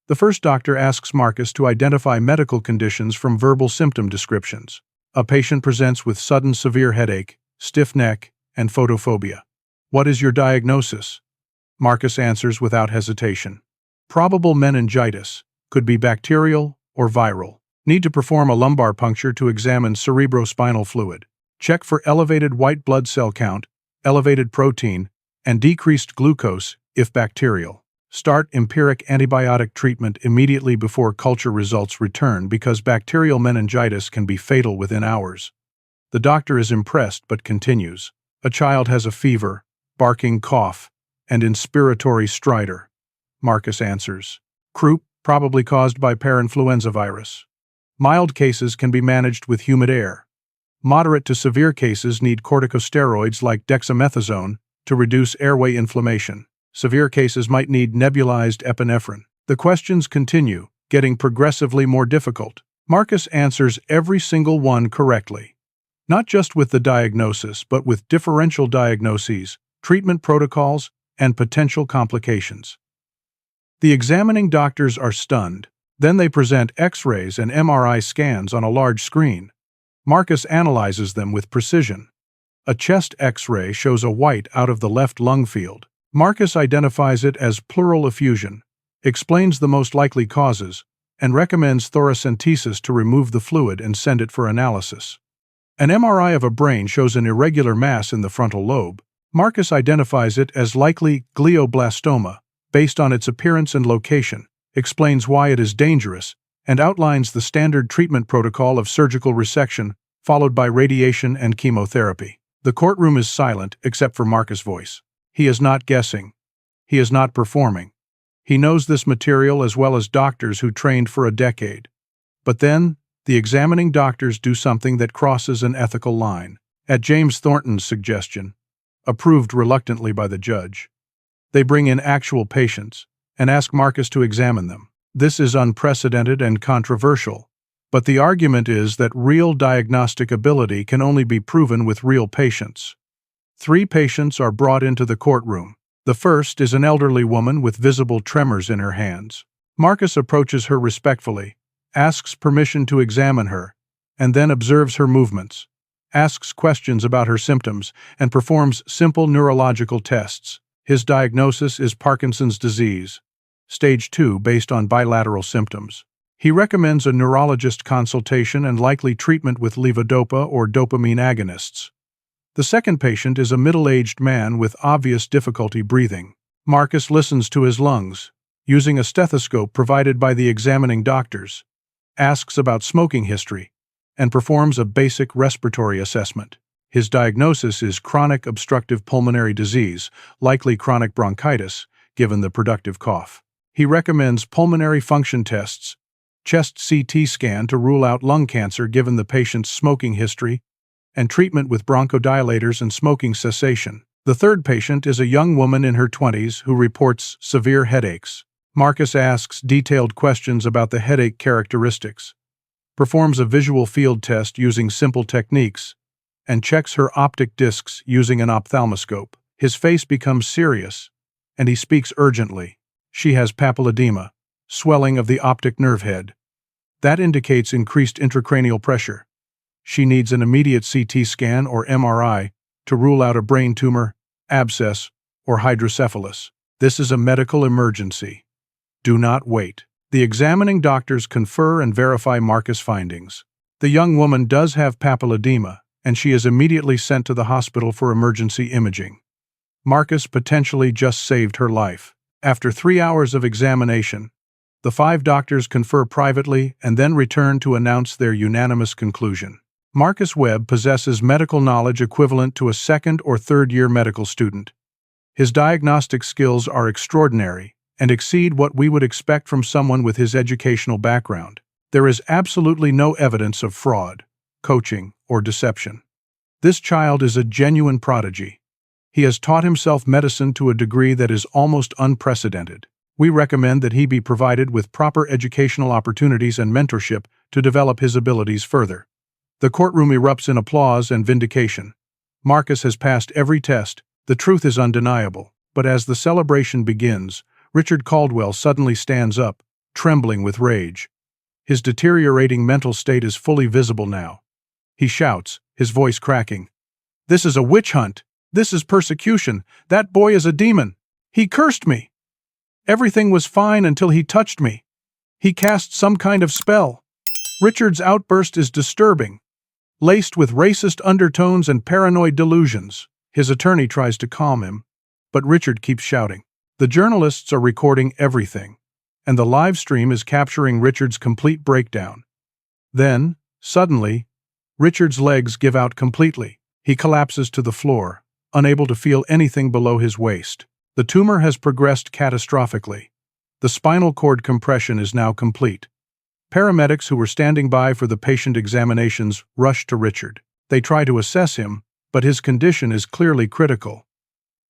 The first doctor asks Marcus to identify medical conditions from verbal symptom descriptions. A patient presents with sudden severe headache, stiff neck, and photophobia. What is your diagnosis? Marcus answers without hesitation. Probable meningitis. Could be bacterial or viral. Need to perform a lumbar puncture to examine cerebrospinal fluid. Check for elevated white blood cell count, elevated protein, and decreased glucose if bacterial. Start empiric antibiotic treatment immediately before culture results return because bacterial meningitis can be fatal within hours. The doctor is impressed but continues. A child has a fever, barking cough, and inspiratory stridor. Marcus answers. Croup, probably caused by parainfluenza virus. Mild cases can be managed with humid air. Moderate to severe cases need corticosteroids like dexamethasone to reduce airway inflammation. Severe cases might need nebulized epinephrine. The questions continue, getting progressively more difficult. Marcus answers every single one correctly. Not just with the diagnosis, but with differential diagnoses, treatment protocols, and potential complications. The examining doctors are stunned. Then they present X-rays and MRI scans on a large screen. Marcus analyzes them with precision. A chest X-ray shows a white out of the left lung field. Marcus identifies it as pleural effusion, explains the most likely causes, and recommends thoracentesis to remove the fluid and send it for analysis. An MRI of a brain shows an irregular mass in the frontal lobe. Marcus identifies it as likely glioblastoma, based on its appearance and location, explains why it is dangerous, and outlines the standard treatment protocol of surgical resection, followed by radiation and chemotherapy. The courtroom is silent except for Marcus' voice. He is not guessing. He is not performing. He knows this material as well as doctors who trained for a decade. But then, the examining doctors do something that crosses an ethical line. At James Thornton's suggestion, approved reluctantly by the judge, they bring in actual patients and ask Marcus to examine them. This is unprecedented and controversial, but the argument is that real diagnostic ability can only be proven with real patients. 3 patients are brought into the courtroom. The first is an elderly woman with visible tremors in her hands. Marcus approaches her respectfully, asks permission to examine her, and then observes her movements, asks questions about her symptoms, and performs simple neurological tests. His diagnosis is Parkinson's disease, stage 2 based on bilateral symptoms. He recommends a neurologist consultation and likely treatment with levodopa or dopamine agonists. The second patient is a middle-aged man with obvious difficulty breathing. Marcus listens to his lungs, using a stethoscope provided by the examining doctors, asks about smoking history, and performs a basic respiratory assessment. His diagnosis is chronic obstructive pulmonary disease, likely chronic bronchitis, given the productive cough. He recommends pulmonary function tests, chest CT scan to rule out lung cancer given the patient's smoking history, and treatment with bronchodilators and smoking cessation. The third patient is a young woman in her 20s who reports severe headaches. Marcus asks detailed questions about the headache characteristics, performs a visual field test using simple techniques, and checks her optic discs using an ophthalmoscope. His face becomes serious, and he speaks urgently. She has papilledema, swelling of the optic nerve head. That indicates increased intracranial pressure. She needs an immediate CT scan or MRI to rule out a brain tumor, abscess, or hydrocephalus. This is a medical emergency. Do not wait. The examining doctors confer and verify Marcus' findings. The young woman does have papilledema, and she is immediately sent to the hospital for emergency imaging. Marcus potentially just saved her life. After 3 hours of examination, the 5 doctors confer privately and then return to announce their unanimous conclusion. Marcus Webb possesses medical knowledge equivalent to a 2nd or 3rd year medical student. His diagnostic skills are extraordinary and exceed what we would expect from someone with his educational background. There is absolutely no evidence of fraud, coaching, or deception. This child is a genuine prodigy. He has taught himself medicine to a degree that is almost unprecedented. We recommend that he be provided with proper educational opportunities and mentorship to develop his abilities further. The courtroom erupts in applause and vindication. Marcus has passed every test. The truth is undeniable. But as the celebration begins, Richard Caldwell suddenly stands up, trembling with rage. His deteriorating mental state is fully visible now. He shouts, his voice cracking, "This is a witch hunt! This is persecution! That boy is a demon!" He cursed me. Everything was fine until he touched me. He cast some kind of spell. Richard's outburst is disturbing, laced with racist undertones and paranoid delusions. His attorney tries to calm him, but Richard keeps shouting. The journalists are recording everything, and the live stream is capturing Richard's complete breakdown. Then, suddenly, Richard's legs give out completely. He collapses to the floor, unable to feel anything below his waist. The tumor has progressed catastrophically. The spinal cord compression is now complete. Paramedics who were standing by for the patient examinations rush to Richard. They try to assess him, but his condition is clearly critical.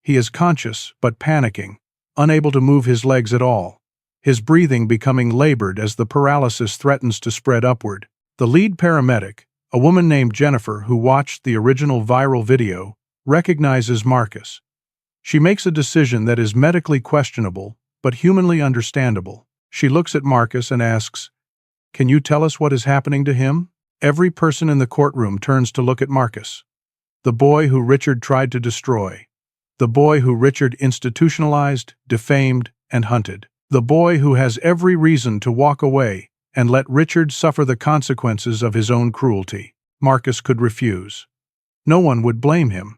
He is conscious, but panicking, unable to move his legs at all, his breathing becoming labored as the paralysis threatens to spread upward. The lead paramedic, a woman named Jennifer who watched the original viral video, recognizes Marcus. She makes a decision that is medically questionable, but humanly understandable. She looks at Marcus and asks, "Can you tell us what is happening to him?" Every person in the courtroom turns to look at Marcus. The boy who Richard tried to destroy. The boy who Richard institutionalized, defamed, and hunted. The boy who has every reason to walk away and let Richard suffer the consequences of his own cruelty. Marcus could refuse. No one would blame him.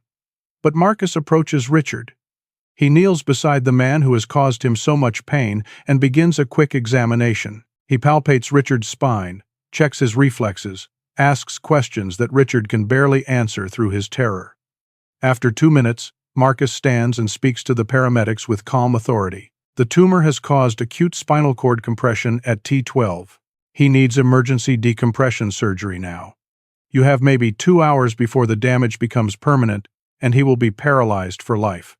But Marcus approaches Richard. He kneels beside the man who has caused him so much pain and begins a quick examination. He palpates Richard's spine, checks his reflexes, asks questions that Richard can barely answer through his terror. After 2 minutes, Marcus stands and speaks to the paramedics with calm authority. The tumor has caused acute spinal cord compression at T12. He needs emergency decompression surgery now. You have maybe 2 hours before the damage becomes permanent, and he will be paralyzed for life.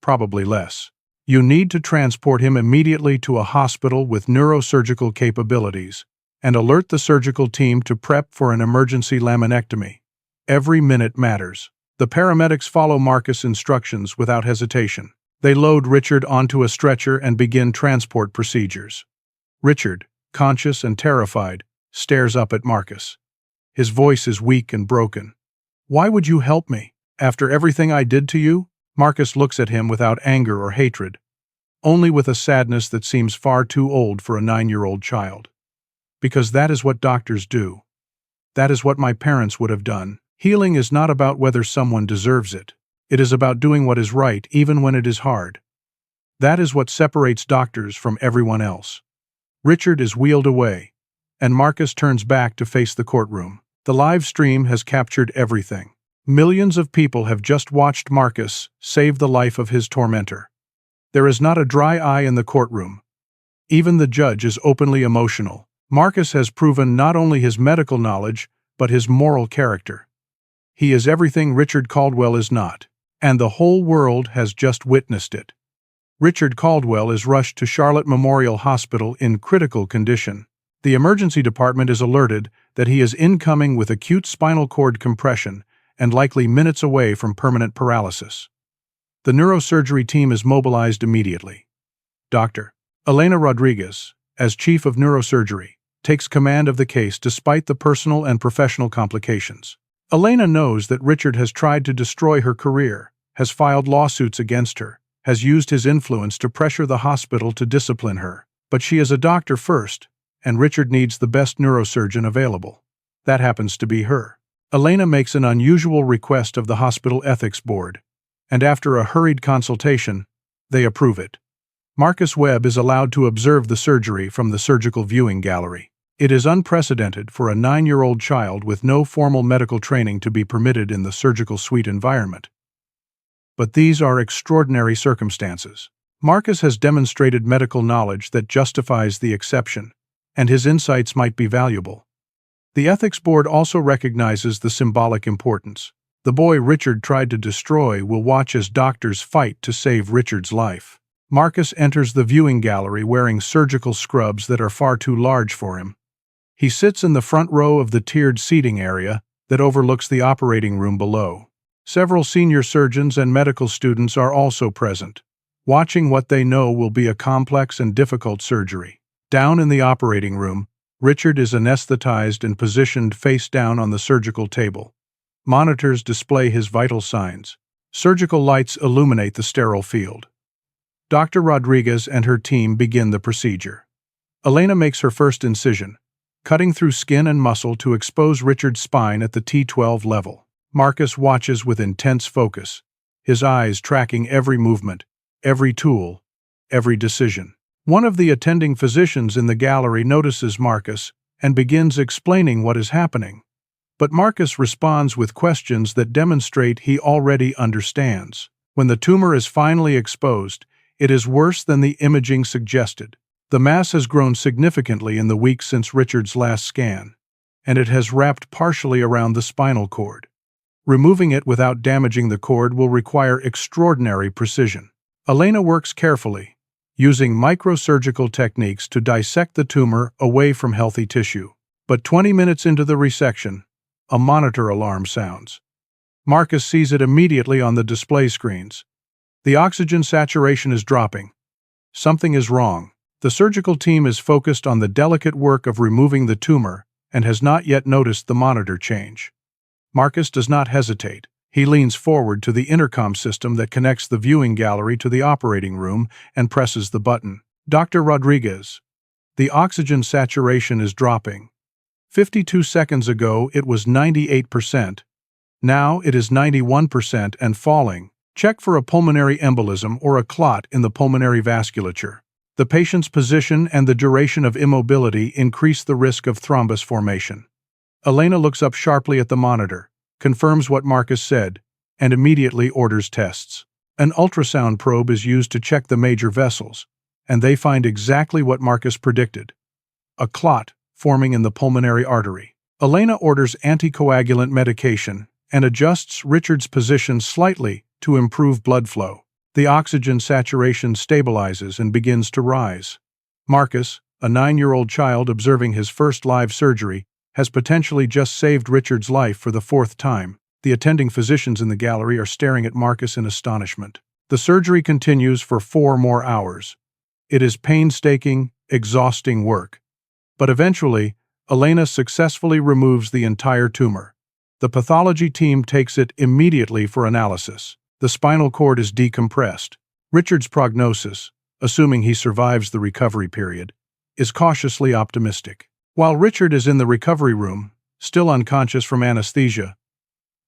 Probably less. You need to transport him immediately to a hospital with neurosurgical capabilities, and alert the surgical team to prep for an emergency laminectomy. Every minute matters. The paramedics follow Marcus' instructions without hesitation. They load Richard onto a stretcher and begin transport procedures. Richard, conscious and terrified, stares up at Marcus. His voice is weak and broken. "Why would you help me? After everything I did to you?" Marcus looks at him without anger or hatred, only with a sadness that seems far too old for a 9-year-old child. "Because that is what doctors do. That is what my parents would have done. Healing is not about whether someone deserves it. It is about doing what is right even when it is hard. That is what separates doctors from everyone else." Richard is wheeled away, and Marcus turns back to face the courtroom. The live stream has captured everything. Millions of people have just watched Marcus save the life of his tormentor. There is not a dry eye in the courtroom. Even the judge is openly emotional. Marcus has proven not only his medical knowledge, but his moral character. He is everything Richard Caldwell is not, and the whole world has just witnessed it. Richard Caldwell is rushed to Charlotte Memorial Hospital in critical condition. The emergency department is alerted that he is incoming with acute spinal cord compression and likely minutes away from permanent paralysis. The neurosurgery team is mobilized immediately. Dr. Elena Rodriguez, as chief of neurosurgery, takes command of the case despite the personal and professional complications. Elena knows that Richard has tried to destroy her career, has filed lawsuits against her, has used his influence to pressure the hospital to discipline her. But she is a doctor first, and Richard needs the best neurosurgeon available. That happens to be her. Elena makes an unusual request of the hospital ethics board, and after a hurried consultation, they approve it. Marcus Webb is allowed to observe the surgery from the surgical viewing gallery. It is unprecedented for a 9-year-old child with no formal medical training to be permitted in the surgical suite environment. But these are extraordinary circumstances. Marcus has demonstrated medical knowledge that justifies the exception, and his insights might be valuable. The ethics board also recognizes the symbolic importance. The boy Richard tried to destroy will watch as doctors fight to save Richard's life. Marcus enters the viewing gallery wearing surgical scrubs that are far too large for him. He sits in the front row of the tiered seating area that overlooks the operating room below. Several senior surgeons and medical students are also present, watching what they know will be a complex and difficult surgery. Down in the operating room, Richard is anesthetized and positioned face down on the surgical table. Monitors display his vital signs. Surgical lights illuminate the sterile field. Dr. Rodriguez and her team begin the procedure. Elena makes her first incision, cutting through skin and muscle to expose Richard's spine at the T12 level. Marcus watches with intense focus, his eyes tracking every movement, every tool, every decision. One of the attending physicians in the gallery notices Marcus and begins explaining what is happening. But Marcus responds with questions that demonstrate he already understands. When the tumor is finally exposed, it is worse than the imaging suggested. The mass has grown significantly in the weeks since Richard's last scan, and it has wrapped partially around the spinal cord. Removing it without damaging the cord will require extraordinary precision. Elena works carefully, using microsurgical techniques to dissect the tumor away from healthy tissue. But 20 minutes into the resection, a monitor alarm sounds. Marcus sees it immediately on the display screens. The oxygen saturation is dropping. Something is wrong. The surgical team is focused on the delicate work of removing the tumor and has not yet noticed the monitor change. Marcus does not hesitate. He leans forward to the intercom system that connects the viewing gallery to the operating room and presses the button. Dr. Rodriguez, the oxygen saturation is dropping. 52 seconds ago it was 98%. Now it is 91% and falling. Check for a pulmonary embolism or a clot in the pulmonary vasculature. The patient's position and the duration of immobility increase the risk of thrombus formation. Elena looks up sharply at the monitor, confirms what Marcus said, and immediately orders tests. An ultrasound probe is used to check the major vessels, and they find exactly what Marcus predicted: a clot forming in the pulmonary artery. Elena orders anticoagulant medication and adjusts Richard's position slightly to improve blood flow. The oxygen saturation stabilizes and begins to rise. Marcus, a 9-year-old child observing his first live surgery, has potentially just saved Richard's life for the 4th time. The attending physicians in the gallery are staring at Marcus in astonishment. The surgery continues for 4 more hours. It is painstaking, exhausting work. But eventually, Elena successfully removes the entire tumor. The pathology team takes it immediately for analysis. The spinal cord is decompressed. Richard's prognosis, assuming he survives the recovery period, is cautiously optimistic. While Richard is in the recovery room, still unconscious from anesthesia,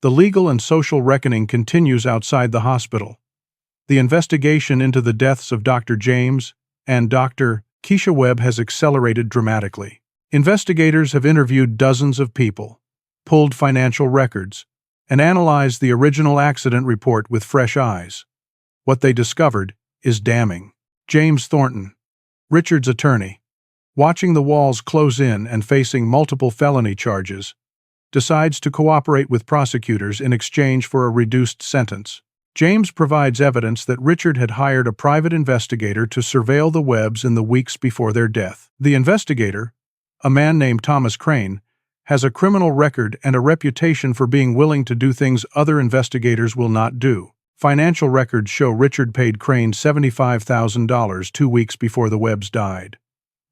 the legal and social reckoning continues outside the hospital. The investigation into the deaths of Dr. James and Dr. Keisha Webb has accelerated dramatically. Investigators have interviewed dozens of people, pulled financial records, and analyzed the original accident report with fresh eyes. What they discovered is damning. James Thornton, Richard's attorney, watching the walls close in and facing multiple felony charges, decides to cooperate with prosecutors in exchange for a reduced sentence. James provides evidence that Richard had hired a private investigator to surveil the Webbs in the weeks before their death. The investigator, a man named Thomas Crane, has a criminal record and a reputation for being willing to do things other investigators will not do. Financial records show Richard paid Crane $75,000 2 weeks before the Webbs died.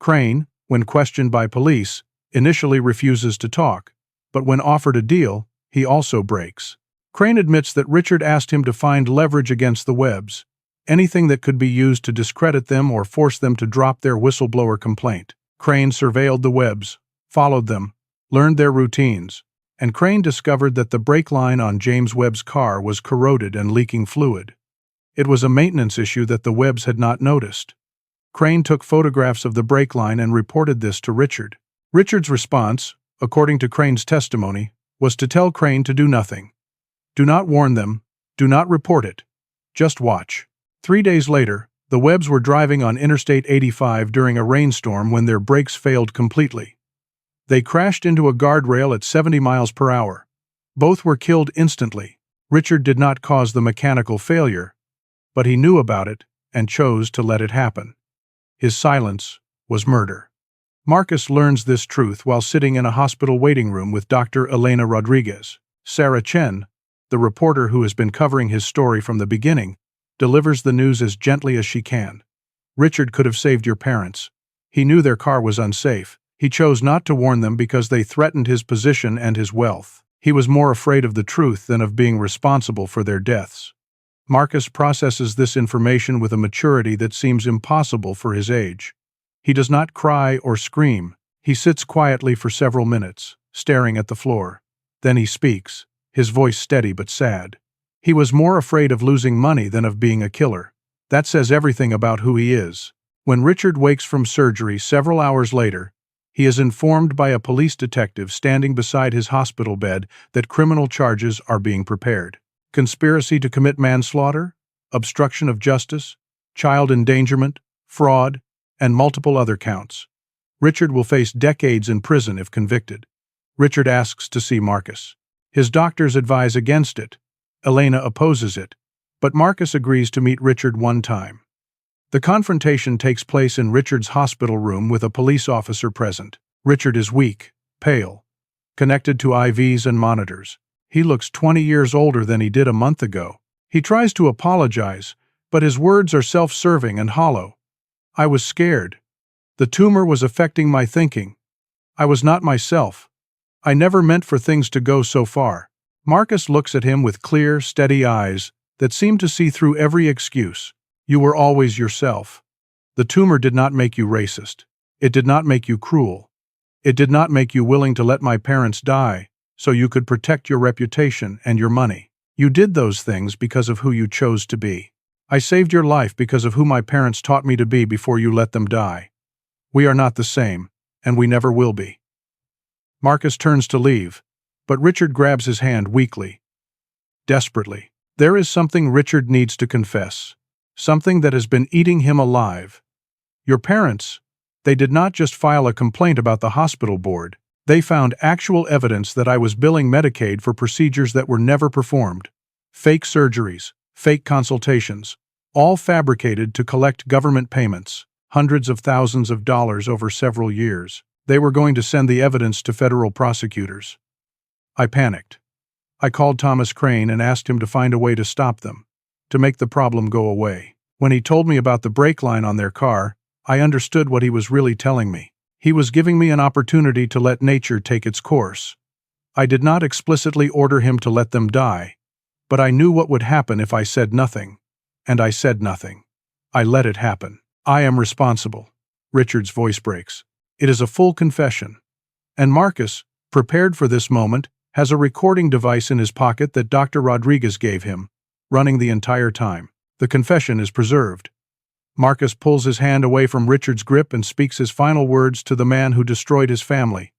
Crane, when questioned by police, initially refuses to talk, but when offered a deal, he also breaks. Crane admits that Richard asked him to find leverage against the Webbs, anything that could be used to discredit them or force them to drop their whistleblower complaint. Crane surveilled the Webbs, followed them, learned their routines, and Crane discovered that the brake line on James Webb's car was corroded and leaking fluid. It was a maintenance issue that the Webbs had not noticed. Crane took photographs of the brake line and reported this to Richard. Richard's response, according to Crane's testimony, was to tell Crane to do nothing. Do not warn them, do not report it, just watch. 3 days later, the Webbs were driving on Interstate 85 during a rainstorm when their brakes failed completely. They crashed into a guardrail at 70 miles per hour. Both were killed instantly. Richard did not cause the mechanical failure, but he knew about it and chose to let it happen. His silence was murder. Marcus learns this truth while sitting in a hospital waiting room with Dr. Elena Rodriguez. Sarah Chen, the reporter who has been covering his story from the beginning, delivers the news as gently as she can. Richard could have saved your parents. He knew their car was unsafe. He chose not to warn them because they threatened his position and his wealth. He was more afraid of the truth than of being responsible for their deaths. Marcus processes this information with a maturity that seems impossible for his age. He does not cry or scream. He sits quietly for several minutes, staring at the floor. Then he speaks, his voice steady but sad. He was more afraid of losing money than of being a killer. That says everything about who he is. When Richard wakes from surgery several hours later, he is informed by a police detective standing beside his hospital bed that criminal charges are being prepared. Conspiracy to commit manslaughter, obstruction of justice, child endangerment, fraud, and multiple other counts. Richard will face decades in prison if convicted. Richard asks to see Marcus. His doctors advise against it. Elena opposes it, but Marcus agrees to meet Richard one time. The confrontation takes place in Richard's hospital room with a police officer present. Richard is weak, pale, connected to IVs and monitors. He looks 20 years older than he did a month ago. He tries to apologize, but his words are self-serving and hollow. I was scared. The tumor was affecting my thinking. I was not myself. I never meant for things to go so far. Marcus looks at him with clear, steady eyes that seem to see through every excuse. You were always yourself. The tumor did not make you racist. It did not make you cruel. It did not make you willing to let my parents die so you could protect your reputation and your money. You did those things because of who you chose to be. I saved your life because of who my parents taught me to be before you let them die. We are not the same, and we never will be. Marcus turns to leave, but Richard grabs his hand weakly, desperately. There is something Richard needs to confess. Something that has been eating him alive. Your parents, they did not just file a complaint about the hospital board. They found actual evidence that I was billing Medicaid for procedures that were never performed. Fake surgeries, fake consultations, all fabricated to collect government payments, hundreds of thousands of dollars over several years. They were going to send the evidence to federal prosecutors. I panicked. I called Thomas Crane and asked him to find a way to stop them, to make the problem go away. When he told me about the brake line on their car, I understood what he was really telling me. He was giving me an opportunity to let nature take its course. I did not explicitly order him to let them die, but I knew what would happen if I said nothing, and I said nothing. I let it happen. I am responsible. Richard's voice breaks. It is a full confession. And Marcus, prepared for this moment, has a recording device in his pocket that Dr. Rodriguez gave him, running the entire time. The confession is preserved. Marcus pulls his hand away from Richard's grip and speaks his final words to the man who destroyed his family.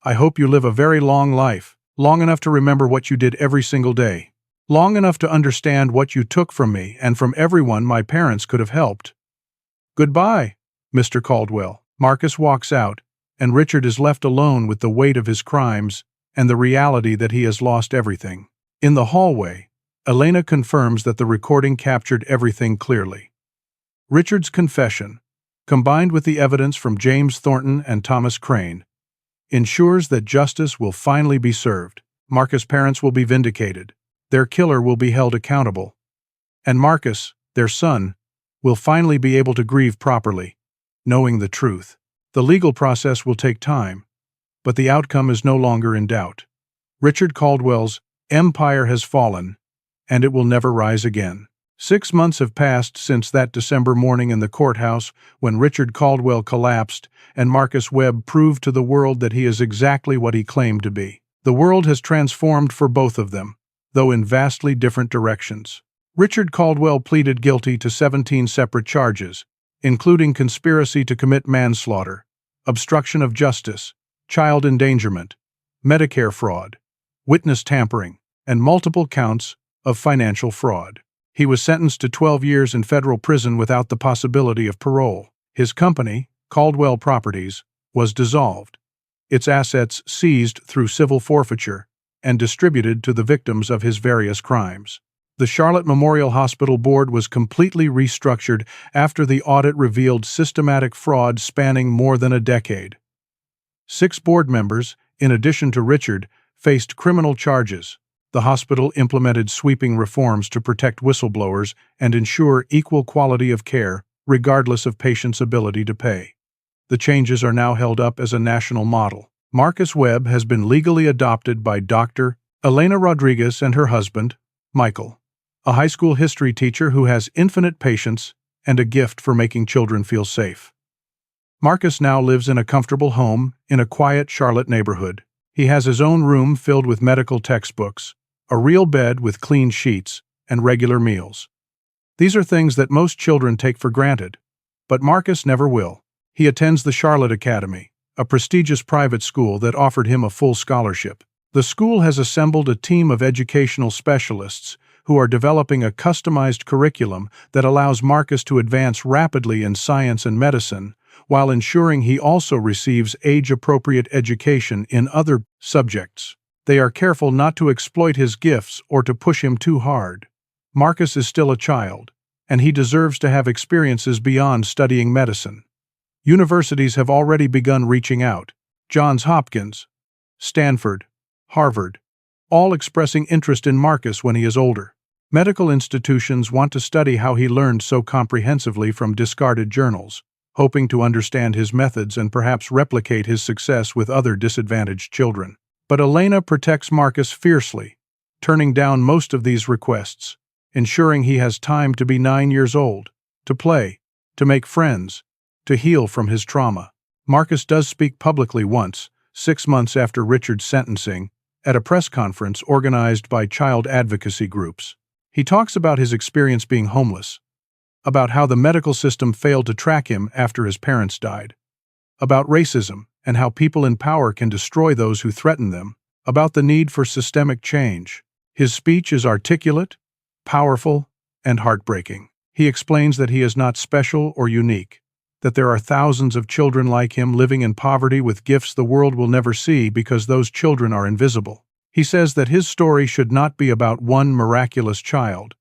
I hope you live a very long life, long enough to remember what you did every single day, long enough to understand what you took from me and from everyone my parents could have helped. Goodbye, Mr. Caldwell. Marcus walks out, and Richard is left alone with the weight of his crimes and the reality that he has lost everything. In the hallway, Elena confirms that the recording captured everything clearly. Richard's confession, combined with the evidence from James Thornton and Thomas Crane, ensures that justice will finally be served. Marcus' parents will be vindicated. Their killer will be held accountable. And Marcus, their son, will finally be able to grieve properly, knowing the truth. The legal process will take time, but the outcome is no longer in doubt. Richard Caldwell's empire has fallen, and it will never rise again. 6 months have passed since that December morning in the courthouse when Richard Caldwell collapsed and Marcus Webb proved to the world that he is exactly what he claimed to be. The world has transformed for both of them, though in vastly different directions. Richard Caldwell pleaded guilty to 17 separate charges, including conspiracy to commit manslaughter, obstruction of justice, child endangerment, Medicare fraud, witness tampering, and multiple counts of financial fraud. He was sentenced to 12 years in federal prison without the possibility of parole. His company, Caldwell Properties, was dissolved, its assets seized through civil forfeiture and distributed to the victims of his various crimes. The Charlotte Memorial Hospital Board was completely restructured after the audit revealed systematic fraud spanning more than a decade. 6 board members, in addition to Richard, faced criminal charges. The hospital implemented sweeping reforms to protect whistleblowers and ensure equal quality of care, regardless of patients' ability to pay. The changes are now held up as a national model. Marcus Webb has been legally adopted by Dr. Elena Rodriguez and her husband, Michael. a high school history teacher who has infinite patience and a gift for making children feel safe. Marcus now lives in a comfortable home in a quiet Charlotte neighborhood. He has his own room filled with medical textbooks, a real bed with clean sheets, and regular meals. These are things that most children take for granted, but Marcus never will. He attends the Charlotte Academy, a prestigious private school that offered him a full scholarship. The school has assembled a team of educational specialists who are developing a customized curriculum that allows Marcus to advance rapidly in science and medicine, while ensuring he also receives age-appropriate education in other subjects. They are careful not to exploit his gifts or to push him too hard. Marcus is still a child, and he deserves to have experiences beyond studying medicine. Universities have already begun reaching out. Johns Hopkins, Stanford, Harvard, all expressing interest in Marcus when he is older. Medical institutions want to study how he learned so comprehensively from discarded journals, hoping to understand his methods and perhaps replicate his success with other disadvantaged children. But Elena protects Marcus fiercely, turning down most of these requests, ensuring he has time to be 9 years old, to play, to make friends, to heal from his trauma. Marcus does speak publicly once, 6 months after Richard's sentencing, at a press conference organized by child advocacy groups. He talks about his experience being homeless, about how the medical system failed to track him after his parents died, about racism and how people in power can destroy those who threaten them, about the need for systemic change. His speech is articulate, powerful, and heartbreaking. He explains that he is not special or unique, that there are thousands of children like him living in poverty with gifts the world will never see because those children are invisible. He says that his story should not be about one miraculous child,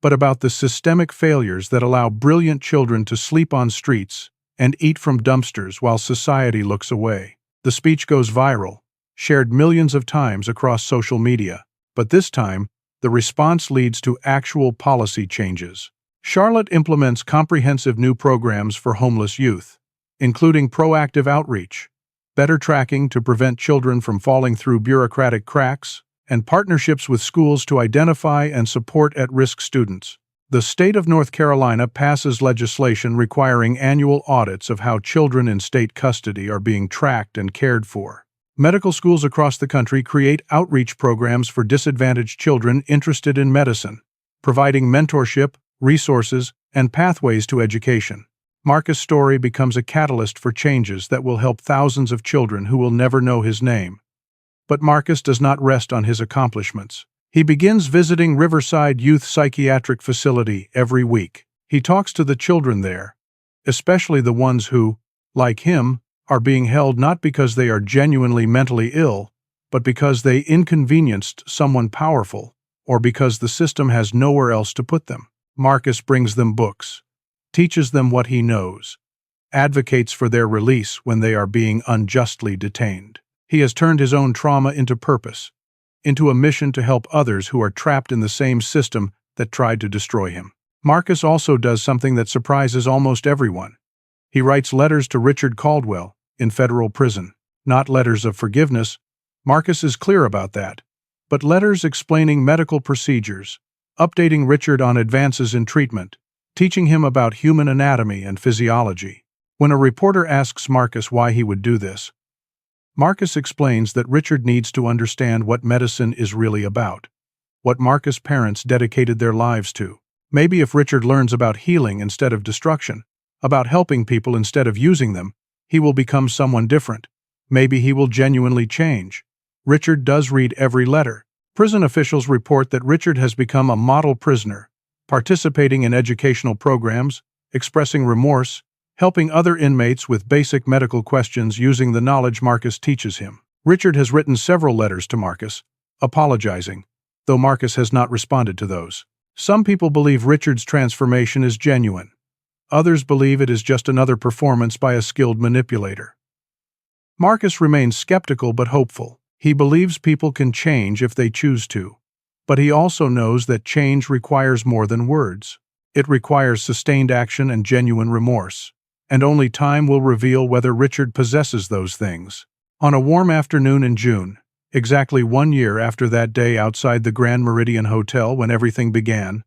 but about the systemic failures that allow brilliant children to sleep on streets and eat from dumpsters while society looks away. The speech goes viral, shared millions of times across social media, but this time, the response leads to actual policy changes. Charlotte implements comprehensive new programs for homeless youth, including proactive outreach, better tracking to prevent children from falling through bureaucratic cracks, and partnerships with schools to identify and support at-risk students. The state of North Carolina passes legislation requiring annual audits of how children in state custody are being tracked and cared for. Medical schools across the country create outreach programs for disadvantaged children interested in medicine, providing mentorship, resources, and pathways to education. Marcus' story becomes a catalyst for changes that will help thousands of children who will never know his name. But Marcus does not rest on his accomplishments. He begins visiting Riverside Youth Psychiatric Facility every week. He talks to the children there, especially the ones who, like him, are being held not because they are genuinely mentally ill, but because they inconvenienced someone powerful, or because the system has nowhere else to put them. Marcus brings them books, teaches them what he knows, advocates for their release when they are being unjustly detained. He has turned his own trauma into purpose, into a mission to help others who are trapped in the same system that tried to destroy him. Marcus also does something that surprises almost everyone. He writes letters to Richard Caldwell in federal prison. Not letters of forgiveness, Marcus is clear about that, but letters explaining medical procedures, updating Richard on advances in treatment, teaching him about human anatomy and physiology. When a reporter asks Marcus why he would do this, Marcus explains that Richard needs to understand what medicine is really about, what Marcus' parents dedicated their lives to. Maybe if Richard learns about healing instead of destruction, about helping people instead of using them, he will become someone different. Maybe he will genuinely change. Richard does read every letter. Prison officials report that Richard has become a model prisoner, participating in educational programs, expressing remorse, helping other inmates with basic medical questions using the knowledge Marcus teaches him. Richard has written several letters to Marcus, apologizing, though Marcus has not responded to those. Some people believe Richard's transformation is genuine. Others believe it is just another performance by a skilled manipulator. Marcus remains skeptical but hopeful. He believes people can change if they choose to, but he also knows that change requires more than words. It requires sustained action and genuine remorse, and only time will reveal whether Richard possesses those things. On a warm afternoon in June, Exactly 1 year after that day outside the Grand Meridian Hotel when everything began,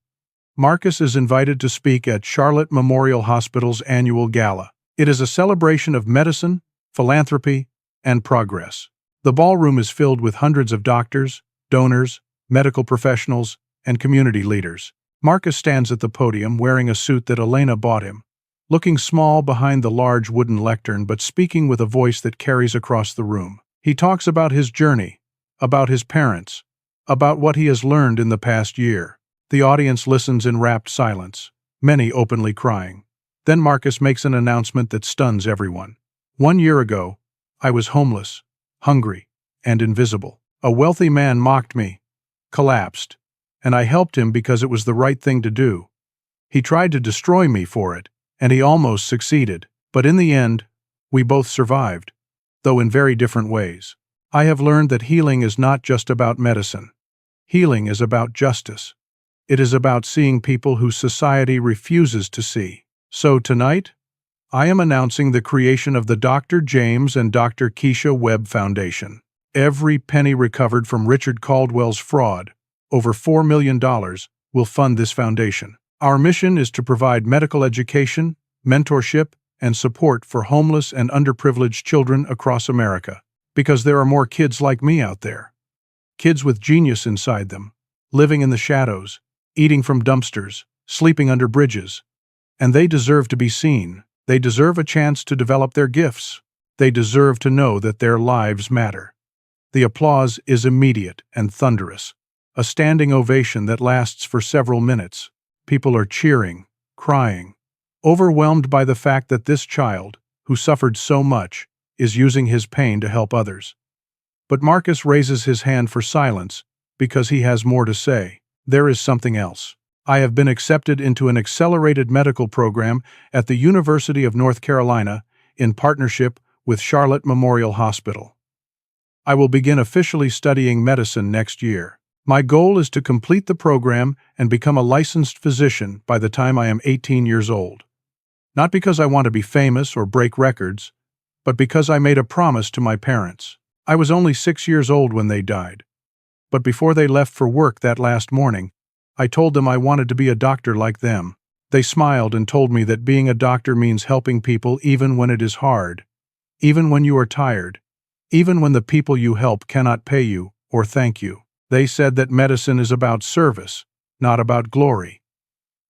Marcus is invited to speak at Charlotte Memorial Hospital's annual gala. It is a celebration of medicine, philanthropy, and progress. The ballroom is filled with hundreds of doctors, donors, medical professionals, and community leaders. Marcus stands at the podium wearing a suit that Elena bought him, looking small behind the large wooden lectern but speaking with a voice that carries across the room. He talks about his journey, about his parents, about what he has learned in the past year. The audience listens in rapt silence, many openly crying. Then Marcus makes an announcement that stuns everyone. 1 year ago, I was homeless, hungry, and invisible. A wealthy man mocked me, collapsed, and I helped him because it was the right thing to do. He tried to destroy me for it, and he almost succeeded. But in the end, we both survived, though in very different ways. I have learned that healing is not just about medicine. Healing is about justice. It is about seeing people whose society refuses to see. So tonight, I am announcing the creation of the Dr. James and Dr. Keisha Webb Foundation. Every penny recovered from Richard Caldwell's fraud, over $4 million, will fund this foundation. Our mission is to provide medical education, mentorship, and support for homeless and underprivileged children across America. Because there are more kids like me out there. Kids with genius inside them, living in the shadows, eating from dumpsters, sleeping under bridges. And they deserve to be seen. They deserve a chance to develop their gifts. They deserve to know that their lives matter. The applause is immediate and thunderous. A standing ovation that lasts for several minutes. People are cheering, crying, overwhelmed by the fact that this child, who suffered so much, is using his pain to help others. But Marcus raises his hand for silence because he has more to say. There is something else. I have been accepted into an accelerated medical program at the University of North Carolina in partnership with Charlotte Memorial Hospital. I will begin officially studying medicine next year. My goal is to complete the program and become a licensed physician by the time I am 18 years old. Not because I want to be famous or break records, but because I made a promise to my parents. I was only 6 years old when they died. But before they left for work that last morning, I told them I wanted to be a doctor like them. They smiled and told me that being a doctor means helping people even when it is hard, even when you are tired, even when the people you help cannot pay you or thank you. They said that medicine is about service, not about glory.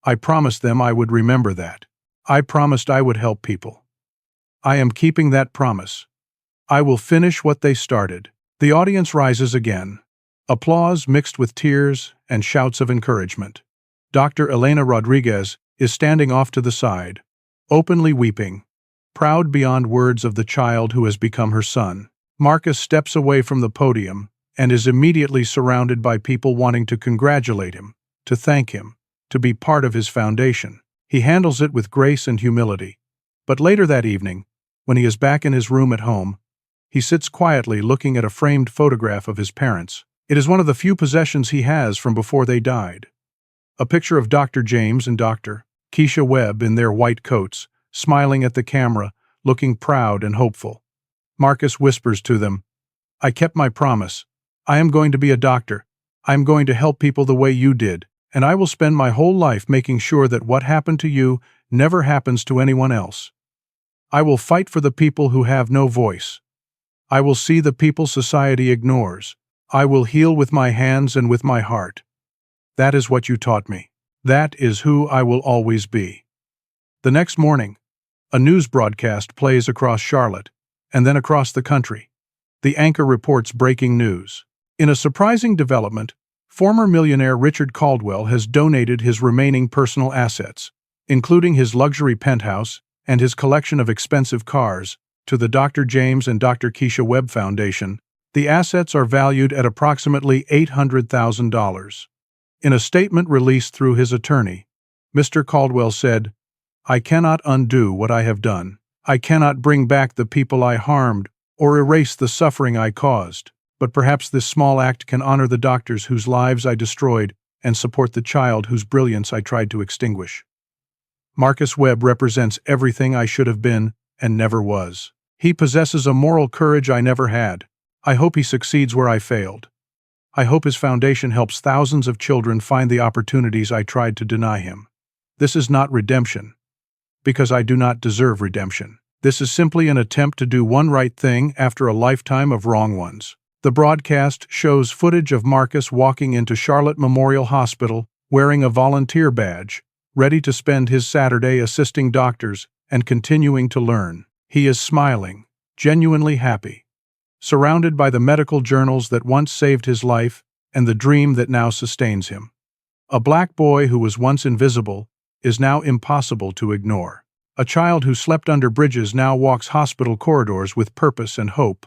I promised them I would remember that. I promised I would help people. I am keeping that promise. I will finish what they started. The audience rises again. Applause mixed with tears and shouts of encouragement. Dr. Elena Rodriguez is standing off to the side, openly weeping, proud beyond words of the child who has become her son. Marcus steps away from the podium and is immediately surrounded by people wanting to congratulate him, to thank him, to be part of his foundation. He handles it with grace and humility. But later that evening, when he is back in his room at home, he sits quietly looking at a framed photograph of his parents. It is one of the few possessions he has from before they died. A picture of Dr. James and Dr. Keisha Webb in their white coats, smiling at the camera, looking proud and hopeful. Marcus whispers to them, "I kept my promise. I am going to be a doctor. I am going to help people the way you did, and I will spend my whole life making sure that what happened to you never happens to anyone else. I will fight for the people who have no voice. I will see the people society ignores. I will heal with my hands and with my heart. That is what you taught me. That is who I will always be." The next morning, a news broadcast plays across Charlotte, and then across the country. The anchor reports breaking news. In a surprising development, former millionaire Richard Caldwell has donated his remaining personal assets, including his luxury penthouse and his collection of expensive cars, to the Dr. James and Dr. Keisha Webb Foundation. The assets are valued at approximately $800,000. In a statement released through his attorney, Mr. Caldwell said, "I cannot undo what I have done. I cannot bring back the people I harmed or erase the suffering I caused, but perhaps this small act can honor the doctors whose lives I destroyed and support the child whose brilliance I tried to extinguish." Marcus Webb represents everything I should have been and never was. He possesses a moral courage I never had, I hope he succeeds where I failed. I hope his foundation helps thousands of children find the opportunities I tried to deny him. This is not redemption, because I do not deserve redemption. This is simply an attempt to do one right thing after a lifetime of wrong ones. The broadcast shows footage of Marcus walking into Charlotte Memorial Hospital wearing a volunteer badge, ready to spend his Saturday assisting doctors and continuing to learn. He is smiling, genuinely happy, surrounded by the medical journals that once saved his life and the dream that now sustains him. A black boy who was once invisible is now impossible to ignore. A child who slept under bridges now walks hospital corridors with purpose and hope.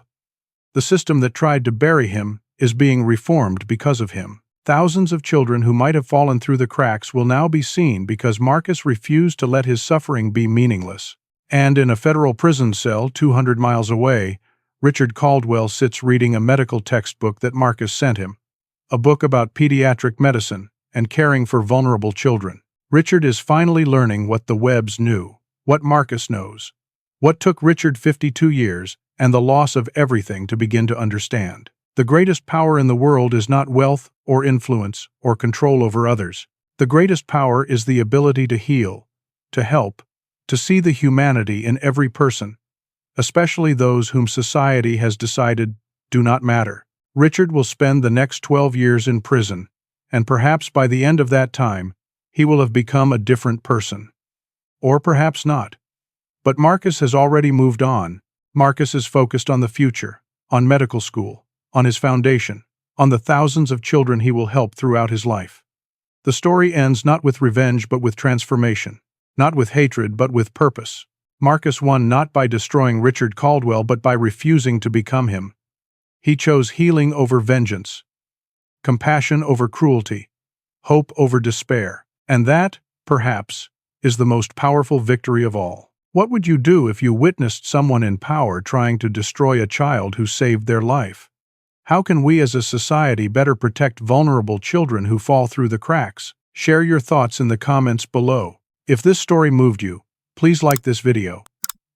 The system that tried to bury him is being reformed because of him. Thousands of children who might have fallen through the cracks will now be seen because Marcus refused to let his suffering be meaningless. And in a federal prison cell 200 miles away, Richard Caldwell sits reading a medical textbook that Marcus sent him, a book about pediatric medicine and caring for vulnerable children. Richard is finally learning what the Webbs knew, what Marcus knows, what took Richard 52 years and the loss of everything to begin to understand. The greatest power in the world is not wealth or influence or control over others. The greatest power is the ability to heal, to help, to see the humanity in every person, especially those whom society has decided do not matter. Richard will spend the next 12 years in prison, and perhaps by the end of that time, he will have become a different person. Or perhaps not. But Marcus has already moved on. Marcus is focused on the future, on medical school, on his foundation, on the thousands of children he will help throughout his life. The story ends not with revenge but with transformation, not with hatred but with purpose. Marcus won not by destroying Richard Caldwell but by refusing to become him. He chose healing over vengeance, compassion over cruelty, hope over despair, and that, perhaps, is the most powerful victory of all. What would you do if you witnessed someone in power trying to destroy a child who saved their life? How can we as a society better protect vulnerable children who fall through the cracks? Share your thoughts in the comments below. If this story moved you, please like this video,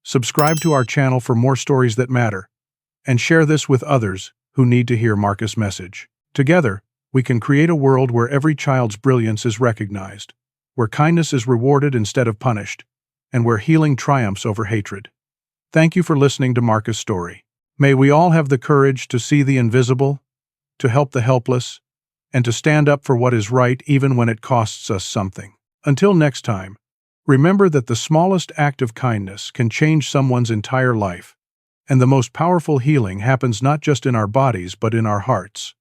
subscribe to our channel for more stories that matter, and share this with others who need to hear Marcus' message. Together, we can create a world where every child's brilliance is recognized, where kindness is rewarded instead of punished, and where healing triumphs over hatred. Thank you for listening to Marcus' story. May we all have the courage to see the invisible, to help the helpless, and to stand up for what is right even when it costs us something. Until next time, remember that the smallest act of kindness can change someone's entire life, and the most powerful healing happens not just in our bodies but in our hearts.